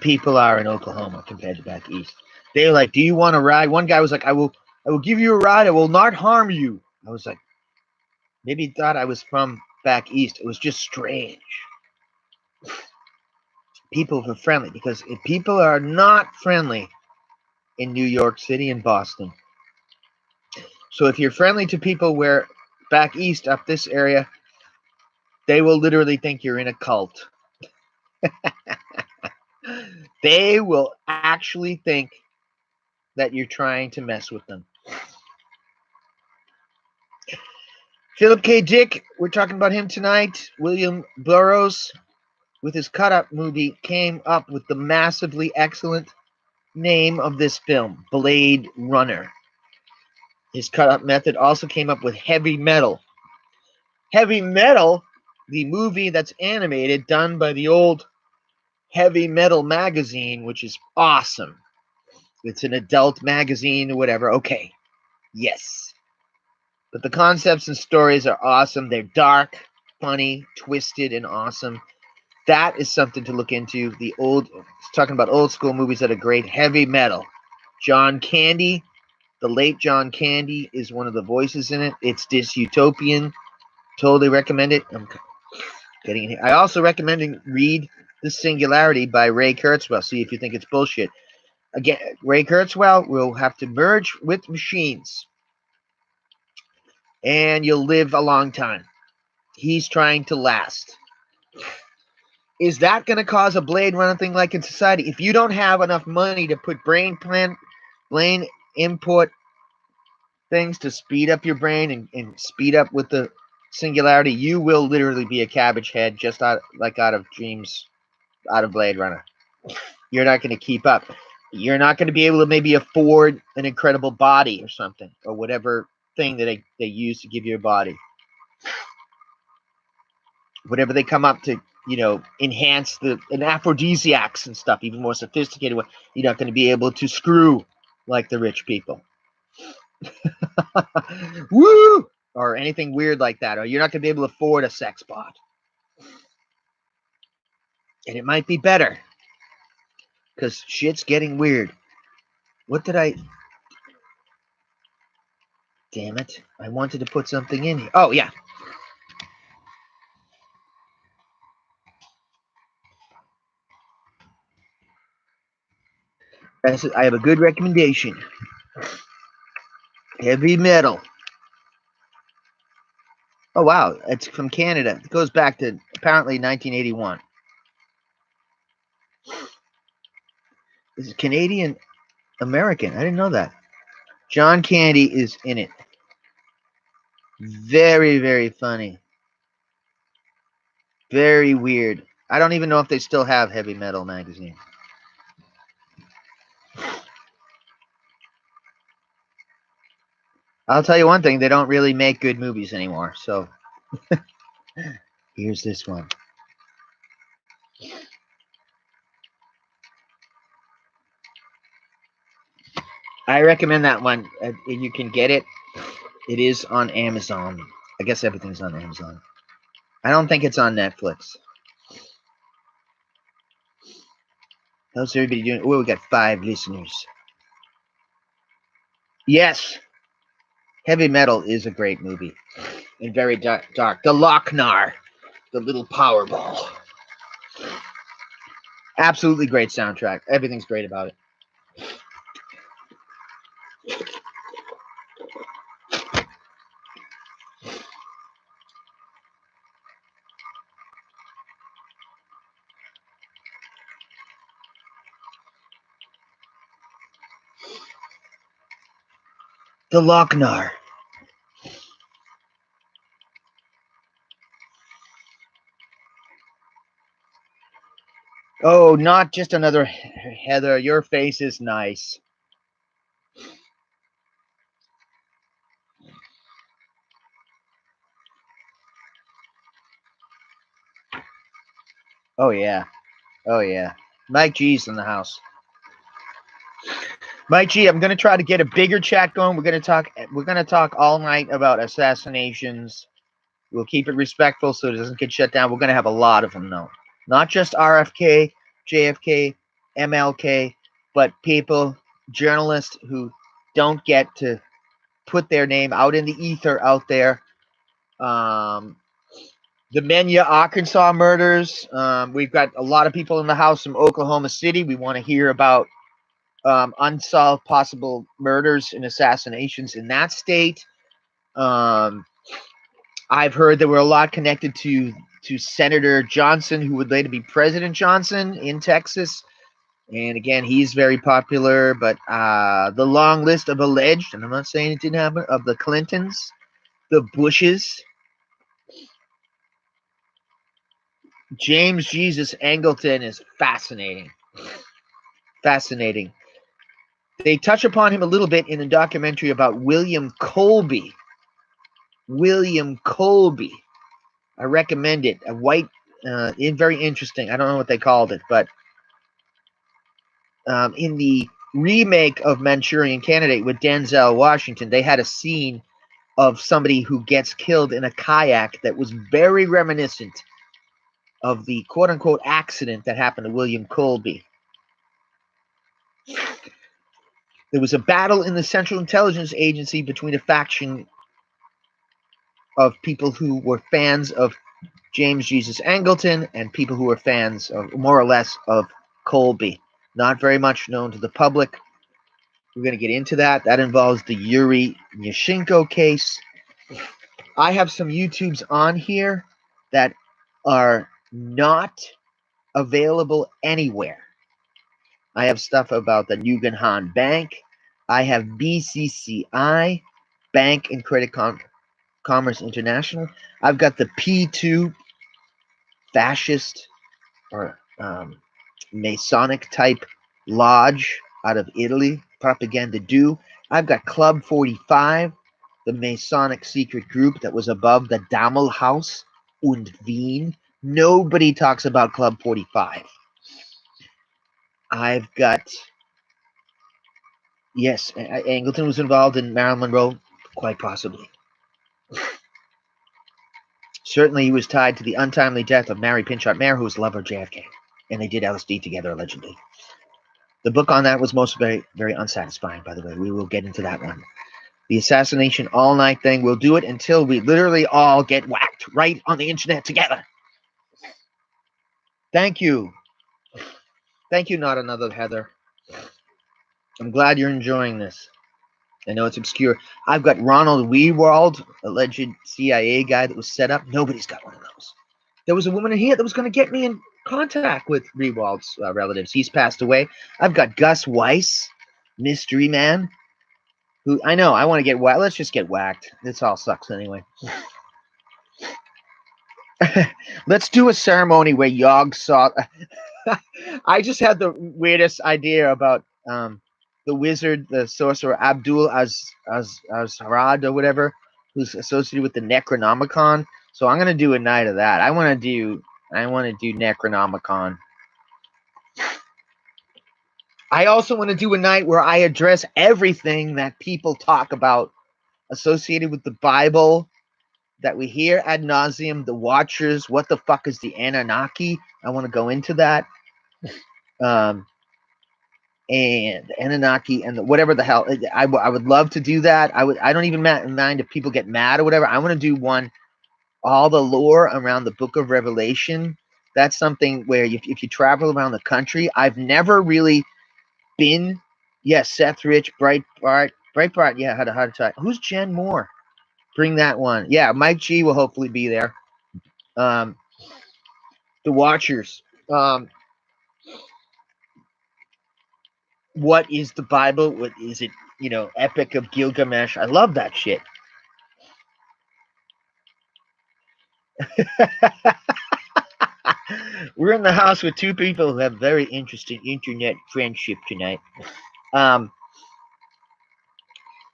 people are in Oklahoma compared to back east. They were like, "Do you want to ride?" One guy was like, I will give you a ride. I will not harm you." I was like, maybe he thought I was from back east. It was just strange. People were friendly, because if people are not friendly in New York City and Boston. So if you're friendly to people where back east up this area, they will literally think you're in a cult. They will actually think that you're trying to mess with them. Philip K. Dick, we're talking about him tonight. William Burroughs, with his Cut Up movie, came up with the massively excellent name of this film, Blade Runner. His Cut Up method also came up with Heavy Metal. Heavy Metal, the movie that's animated, done by the old Heavy Metal magazine, which is awesome. It's an adult magazine or whatever. Okay, yes. But the concepts and stories are awesome. They're dark, funny, twisted, and awesome. That is something to look into. Talking about old school movies that are great. Heavy Metal. John Candy, the late John Candy, is one of the voices in it. It's dystopian. Totally recommend it. I'm getting it here. I also recommend read The Singularity by Ray Kurzweil. See if you think it's bullshit. Again, Ray Kurzweil will have to merge with machines, and you'll live a long time. He's trying to last. Is that going to cause a Blade Runner thing like in society? If you don't have enough money to put brain input things to speed up your brain and speed up with the singularity, you will literally be a cabbage head, just out of dreams, out of Blade Runner. You're not going to keep up. You're not going to be able to maybe afford an incredible body or something, or whatever thing that they use to give you a body. Whatever they come up to, enhance an aphrodisiacs and stuff, even more sophisticated one, you're not going to be able to screw like the rich people. Woo! Or anything weird like that. Or you're not going to be able to afford a sex bot. And it might be better. Because shit's getting weird. What did I... Damn it. I wanted to put something in here. Oh, yeah. I have a good recommendation. Heavy metal. Oh, wow. It's from Canada. It goes back to, apparently, 1981. This is Canadian American. I didn't know that. John Candy is in it. Very, very funny. Very weird. I don't even know if they still have Heavy Metal magazine. I'll tell you one thing, they don't really make good movies anymore, so here's this one. I recommend that one. You can get it. It is on Amazon. I guess everything's on Amazon. I don't think it's on Netflix. How's everybody doing? Oh, we got 5 listeners. Yes. Heavy Metal is a great movie. And very dark. The Lochnar. The little Powerball. Absolutely great soundtrack. Everything's great about it. The Lochnar. Oh, not just another Heather. Your face is nice. Oh, yeah. Oh, yeah. Mike G's in the house. Mike G, I'm gonna try to get a bigger chat going. We're gonna talk all night about assassinations. We'll keep it respectful so it doesn't get shut down. We're gonna have a lot of them though. Not just RFK, JFK, MLK, but people, journalists who don't get to put their name out in the ether out there. The Menya, Arkansas murders. We've got a lot of people in the house from Oklahoma City. We want to hear about unsolved possible murders and assassinations in that state. I've heard there were a lot connected to Senator Johnson, who would later be President Johnson in Texas. And again, he's very popular. But the long list of alleged, and I'm not saying it didn't happen, of the Clintons, the Bushes, James Jesus Angleton is fascinating. Fascinating. They touch upon him a little bit in a documentary about William Colby. William Colby. I recommend it. A white, very interesting. I don't know what they called it, but in the remake of Manchurian Candidate with Denzel Washington, they had a scene of somebody who gets killed in a kayak that was very reminiscent of the quote-unquote accident that happened to William Colby. There was a battle in the Central Intelligence Agency between a faction of people who were fans of James Jesus Angleton and people who were fans of, more or less, of Colby. Not very much known to the public. We're going to get into that. That involves the Yuri Nyashenko case. I have some YouTubes on here that are not available anywhere. I have stuff about the Guggenheim Bank. I have BCCI, Bank and Credit Commerce International. I've got the P2 fascist or Masonic type lodge out of Italy, Propaganda Do. I've got Club 45, the Masonic secret group that was above the Dammelhaus und Wien. Nobody talks about Club 45. I've got, yes, Angleton was involved in Marilyn Monroe, quite possibly. Certainly he was tied to the untimely death of Mary Pinchot Mayer, who was the lover of JFK. And they did LSD together, allegedly. The book on that was most very, very unsatisfying, by the way. We will get into that one. The assassination all night thing, we'll do it until we literally all get whacked right on the internet together. Thank you. Thank you, not another Heather. I'm glad you're enjoying this. I know it's obscure. I've got Ronald Weewald, alleged CIA guy that was set up. Nobody's got one of those. There was a woman in here that was going to get me in contact with Weewald's relatives. He's passed away. I've got Gus Weiss, mystery man, who I know I want to get whacked. Let's just get whacked. This all sucks anyway. Let's do a ceremony where Yog saw. I just had the weirdest idea about the wizard, the sorcerer Abdul Azharad or whatever, who's associated with the Necronomicon. So I'm gonna do a night of that. I want to do Necronomicon. I also want to do a night where I address everything that people talk about associated with the Bible that we hear ad nauseum. The Watchers. What the fuck is the Anunnaki? I want to go into that. And the Anunnaki and whatever the hell. I would love to do that. I don't even mind if people get mad or whatever. I want to do one, all the lore around the Book of Revelation. That's something where if you travel around the country, I've never really been. Yes, Seth Rich, Breitbart, yeah, had a heart attack. Who's Jen Moore? Bring that one. Yeah, Mike G will hopefully be there. The Watchers. What is the Bible? What is it? Epic of Gilgamesh. I love that shit. We're in the house with two people who have very interesting internet friendship tonight.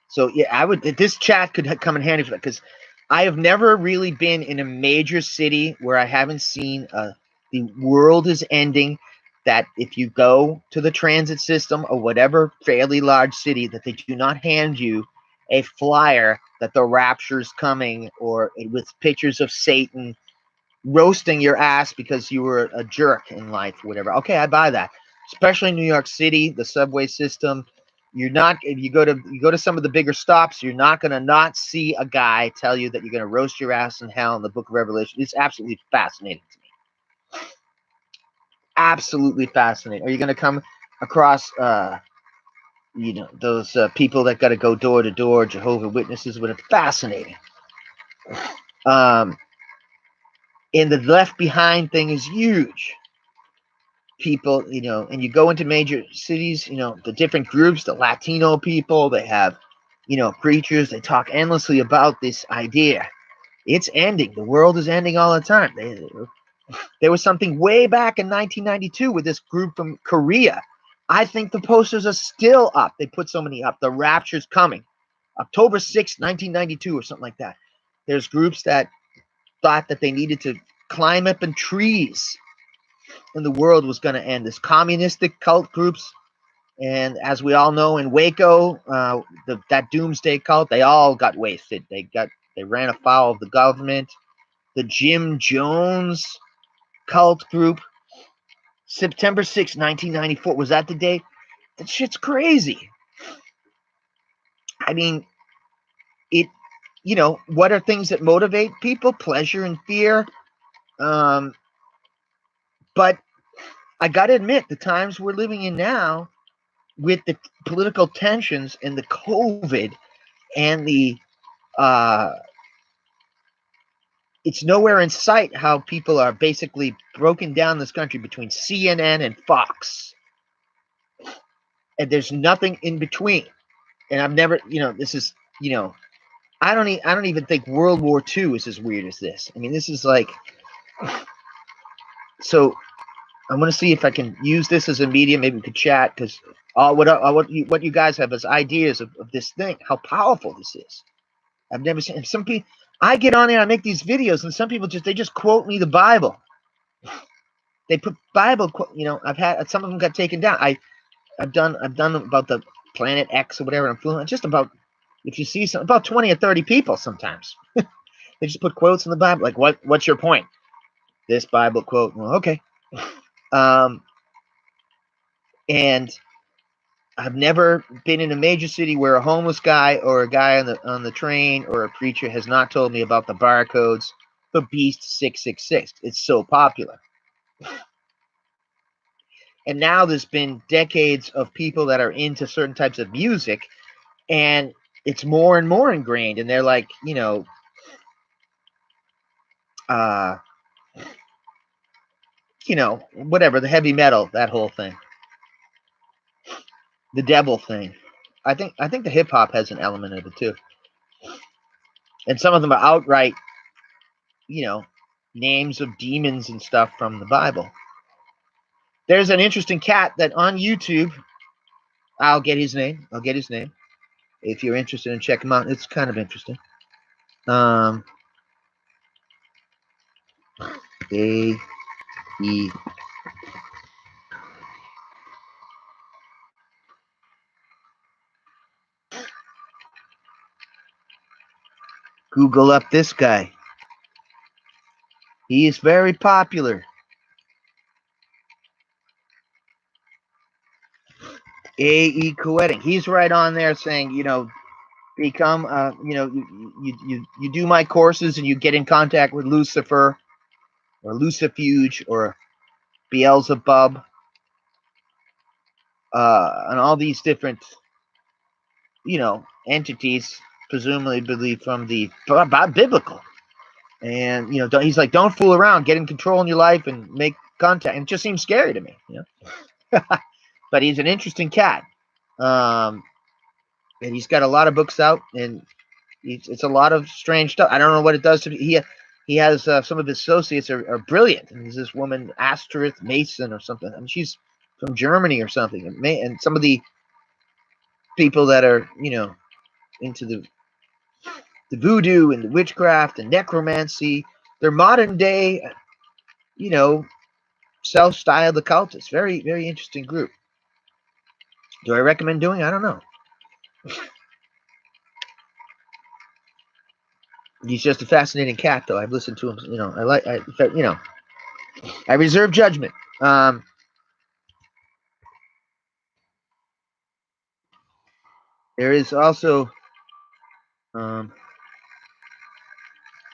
So yeah, this chat could come in handy for that, because I have never really been in a major city where I haven't seen the world is ending. That if you go to the transit system or whatever fairly large city, that they do not hand you a flyer that the rapture's coming, or with pictures of Satan roasting your ass because you were a jerk in life, whatever. Okay, I buy that. Especially in New York City, the subway system. You're not, if you go to some of the bigger stops, you're not going to not see a guy tell you that you're going to roast your ass in hell in the Book of Revelation. It's absolutely fascinating to me. Absolutely fascinating. Are you going to come across those people that got to go door to door, Jehovah Witnesses? But it's fascinating. And the Left Behind thing is huge. People, and you go into major cities, the different groups, the Latino people, they have, preachers, they talk endlessly about this idea. It's ending. The world is ending all the time. There was something way back in 1992 with this group from Korea. I think the posters are still up. They put so many up. The rapture's coming. October 6th, 1992 or something like that. There's groups that thought that they needed to climb up in trees and the world was going to end. This communistic cult groups. And as we all know, in Waco, that doomsday cult, they all got wasted. They ran afoul of the government. The Jim Jones cult group, September 6, 1994. Was that the date? That shit's crazy. I mean, what are things that motivate people? Pleasure and fear. But I got to admit, the times we're living in now, with the political tensions and the COVID and the it's nowhere in sight how people are basically broken down this country between CNN and Fox. And there's nothing in between. And I've never, this is, I don't even think World War II is as weird as this. I mean, this is like, so I'm going to see if I can use this as a medium. Maybe we could chat, because what you guys have as ideas of this thing, how powerful this is. I've never seen. And some people, I get on there, I make these videos, and some people just quote me the Bible. They put Bible, I've had some of them got taken down. I've done about the planet X or whatever. I'm fooling just about, if you see some, about 20 or 30 people sometimes. They just put quotes in the Bible, like, what's your point? This Bible quote. Well, okay. And I've never been in a major city where a homeless guy or a guy on the train or a preacher has not told me about the barcodes for Beast 666. It's so popular. And now there's been decades of people that are into certain types of music, and it's more and more ingrained. And they're like, whatever, the heavy metal, that whole thing, the devil thing. I think the hip hop has an element of it too. And some of them are outright, names of demons and stuff from the Bible. There's an interesting cat that on YouTube, I'll get his name. If you're interested in checking him out, it's kind of interesting. A-E. Google up this guy. He is very popular. A.E. Coetting. He's right on there saying, become, you do my courses and you get in contact with Lucifer or Lucifuge or Beelzebub, and all these different, entities, presumably believed from the biblical. And, he's like, don't fool around, get in control in your life and make contact. And it just seems scary to me, But he's an interesting cat. And he's got a lot of books out, and it's a lot of strange stuff. I don't know what it does to me. He has some of his associates are brilliant. And there's this woman, Astrid Mason or something. I mean, she's from Germany or something. And some of the people that are, into the voodoo and the witchcraft and necromancy, they're modern day, self-styled occultists. Very, very interesting group. Do I recommend doing? I don't know. He's just a fascinating cat, though. I've listened to him. I reserve judgment. There is also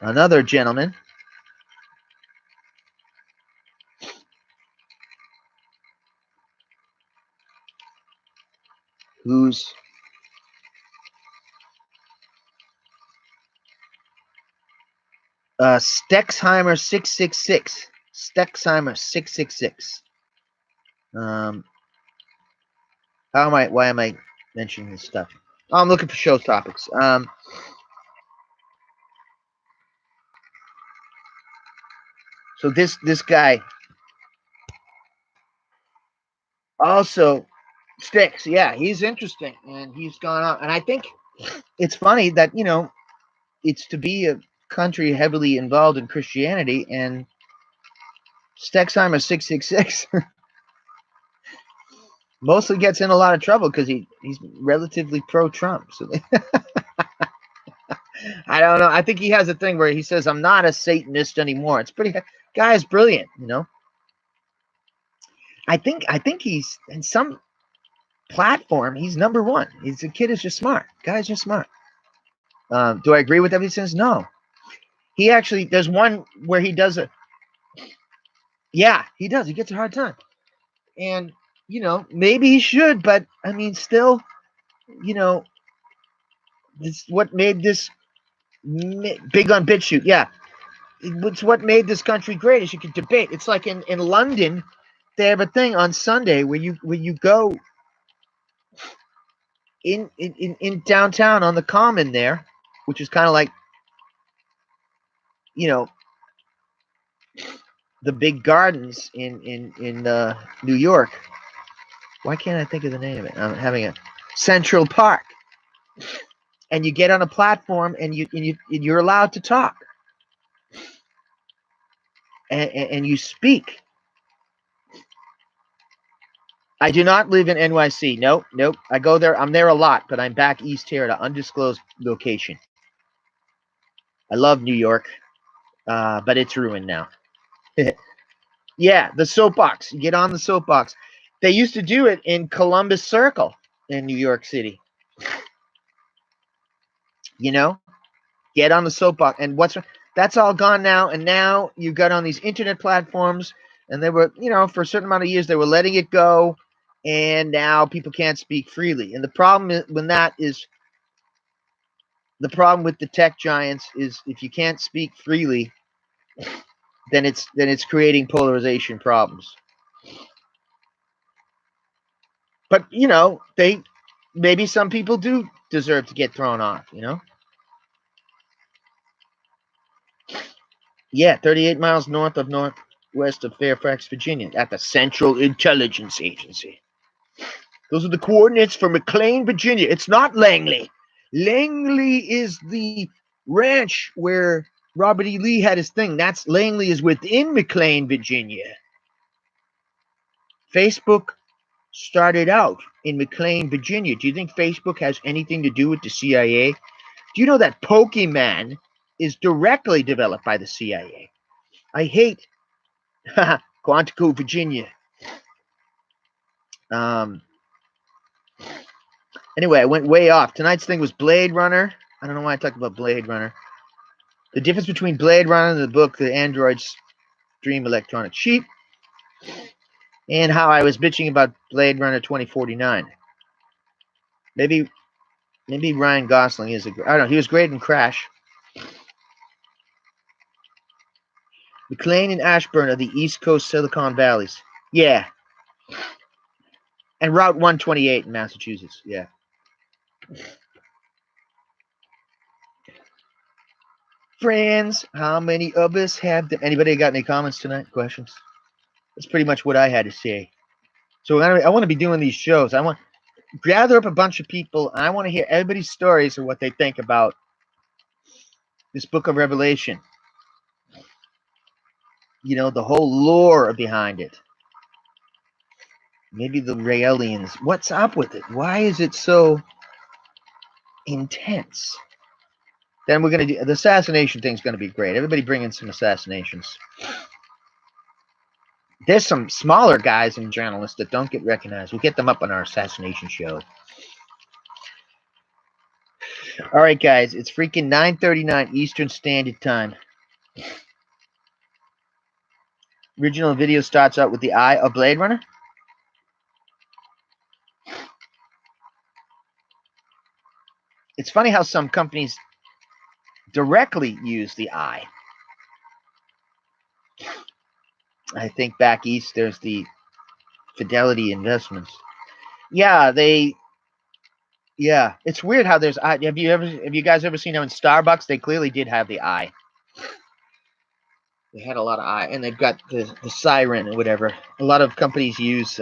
another gentleman who's Stexheimer 666. Stexheimer 666. Why am I mentioning this stuff? Oh, I'm looking for show topics. So this guy also Sticks, yeah, he's interesting, and he's gone on. And I think it's funny that it's to be a country heavily involved in Christianity, and Stexheimer 666 mostly gets in a lot of trouble because he's relatively pro-Trump. So I don't know. I think he has a thing where he says, "I'm not a Satanist anymore." It's pretty. Guy's brilliant, I think he's in some platform. He's number one. The kid is just smart. Guy's just smart. Do I agree with everything he says? No. He actually, there's one where he does it. Yeah, he does. He gets a hard time. And, maybe he should, but I mean, still, it's what made this big on BitChute. Yeah. It's what made this country great is you can debate. It's like in London, they have a thing on Sunday where you go in downtown on the Common there, which is kind of like, you know, the big gardens in New York. Why can't I think of the name of it? I'm having a Central Park, and you get on a platform and you're allowed to talk, and you speak. I do not live in NYC. Nope. I go there. I'm there a lot, but I'm back east here at an undisclosed location. I love New York, but it's ruined now. Yeah, the soapbox. You get on the soapbox. They used to do it in Columbus Circle in New York City. You know, get on the soapbox. And that's all gone now. And now you got on these internet platforms, and they were, for a certain amount of years, they were letting it go. And now people can't speak freely. And the problem the problem with the tech giants is if you can't speak freely, then it's creating polarization problems. But maybe some people do deserve to get thrown off, Yeah, 38 miles northwest of Fairfax, Virginia, at the Central Intelligence Agency. Those are the coordinates for McLean, Virginia. It's not Langley. Langley is the ranch where Robert E. Lee had his thing. Langley is within McLean, Virginia. Facebook started out in McLean, Virginia. Do you think Facebook has anything to do with the CIA? Do you know that Pokemon is directly developed by the CIA? I hate Quantico, Virginia. Anyway, I went way off. Tonight's thing was Blade Runner. I don't know why I talked about Blade Runner. The difference between Blade Runner and the book, The Android's Dream Electronic Sheep, and how I was bitching about Blade Runner 2049. Maybe Ryan Gosling is I don't know. He was great in Crash. McLean and Ashburn are the East Coast Silicon Valleys. Yeah. And Route 128 in Massachusetts. Yeah. Friends, how many of us have them? Anybody got any comments tonight? Questions? That's pretty much what I had to say. So I want to be doing these shows. I want to gather up a bunch of people, and I want to hear everybody's stories or what they think about this book of Revelation. The whole lore behind it. Maybe the Raelians. What's up with it? Why is it so intense? Then we're going to do the assassination thing's going to be great. Everybody bring in some assassinations. There's some smaller guys and journalists that don't get recognized. We'll get them up on our assassination show. All right, guys. It's freaking 9:39 Eastern Standard Time. Original video starts out with the eye of Blade Runner. It's funny how some companies directly use the eye. I think back east there's the Fidelity Investments. Yeah, it's weird how there's eye. Have you guys ever seen how in Starbucks they clearly did have the eye? They had a lot of eye, and they've got the siren or whatever. A lot of companies use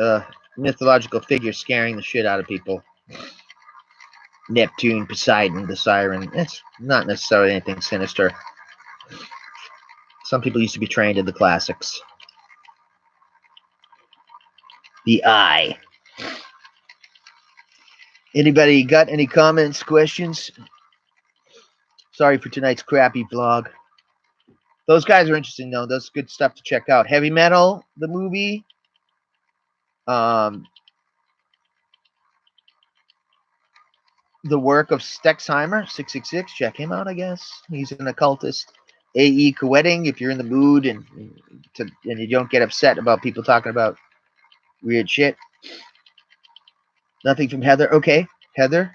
mythological figures scaring the shit out of people. Neptune, Poseidon, the siren. It's not necessarily anything sinister. Some people used to be trained in the classics. The eye. Anybody got any comments, questions? Sorry for tonight's crappy vlog. Those guys are interesting, though. That's good stuff to check out. Heavy Metal, the movie. The work of Stexheimer, 666. Check him out, I guess. He's an occultist. A.E. Coetting, if you're in the mood and you don't get upset about people talking about weird shit. Nothing from Heather. Okay, Heather.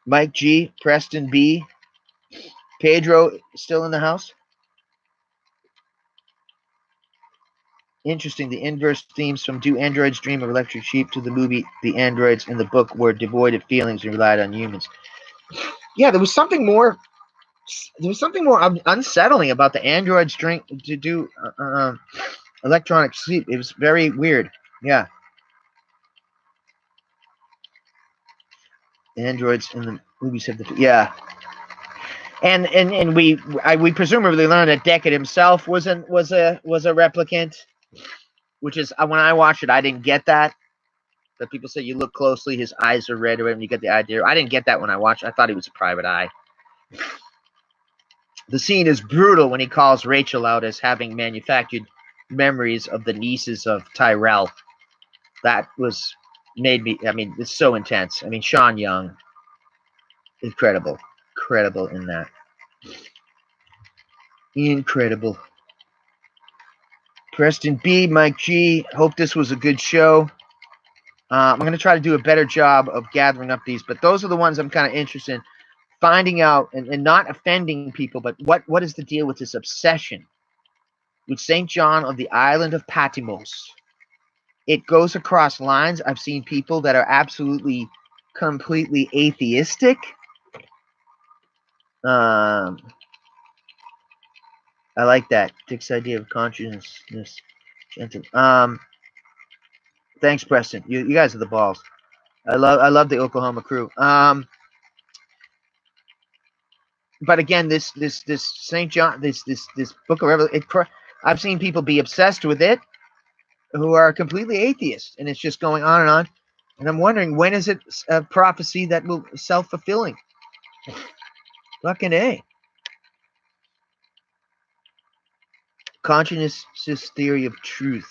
Mike G. Preston B. Pedro still in the house. Interesting. The inverse themes from Do Androids Dream of Electric Sheep to the movie The Androids in the book were devoid of feelings and relied on humans. Yeah, there was something more. There was something more unsettling about the androids to do electronic sleep. It was very weird. Yeah, androids in the movies have the and we presumably learned that Deckard himself was a replicant, which is when I watched it, I didn't get that. But people say you look closely, his eyes are red, or and you get the idea. I didn't get that when I watched. I thought he was a private eye. The scene is brutal when he calls Rachel out as having manufactured memories of the nieces of Tyrell. That made me. I mean, it's so intense. I mean, Sean Young, incredible in that. Incredible. Preston B, Mike G. Hope this was a good show. I'm going to try to do a better job of gathering up these, but those are the ones I'm kind of interested in finding out and not offending people. But what is the deal with this obsession with St. John of the island of Patmos? It goes across lines. I've seen people that are absolutely, completely atheistic. I like that. Dick's idea of consciousness. Thanks, Preston. You guys are the balls. I love the Oklahoma crew. But again, this St. John, this book of Revelation, I've seen people be obsessed with it who are completely atheists, and it's just going on and on. And I'm wondering, when is it a prophecy that will self-fulfilling? Fucking A. Consciousness theory of truth.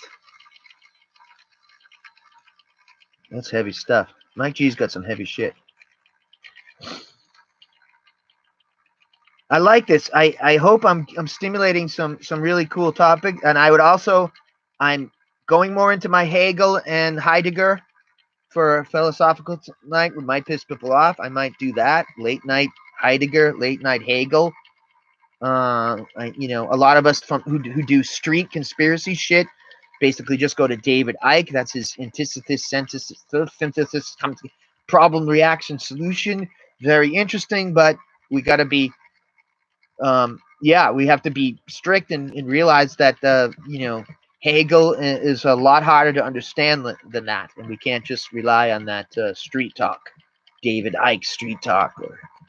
That's heavy stuff. Mike G's got some heavy shit. I like this. I hope I'm stimulating some really cool topic. And I would also, I'm going more into my Hegel and Heidegger for philosophical night. We might piss people off. I might do that. Late night Heidegger, late night Hegel. A lot of us who do street conspiracy shit basically just go to David Icke. That's his antithesis, synthesis, problem, reaction, solution. Very interesting, but we got to be, we have to be strict and realize that, Hegel is a lot harder to understand than that, and we can't just rely on that street talk, David Icke street talk,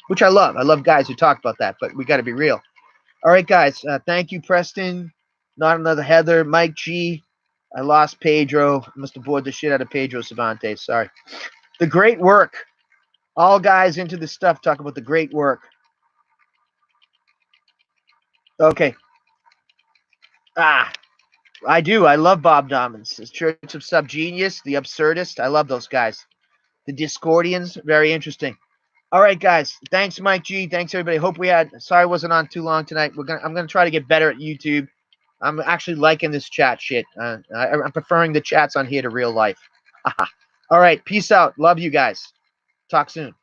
which I love. I love guys who talk about that, but we got to be real. All right, guys. Thank you, Preston. Not another Heather. Mike G. I lost Pedro. I must have bored the shit out of Pedro Cervantes. Sorry. The great work. All guys into this stuff talk about the great work. Okay. I do. I love Bob Dommins. His Church of Subgenius, The Absurdist. I love those guys. The Discordians. Very interesting. All right, guys. Thanks, Mike G. Thanks, everybody. Sorry I wasn't on too long tonight. I'm gonna try to get better at YouTube. I'm actually liking this chat shit. I'm preferring the chats on here to real life. All right. Peace out. Love you guys. Talk soon.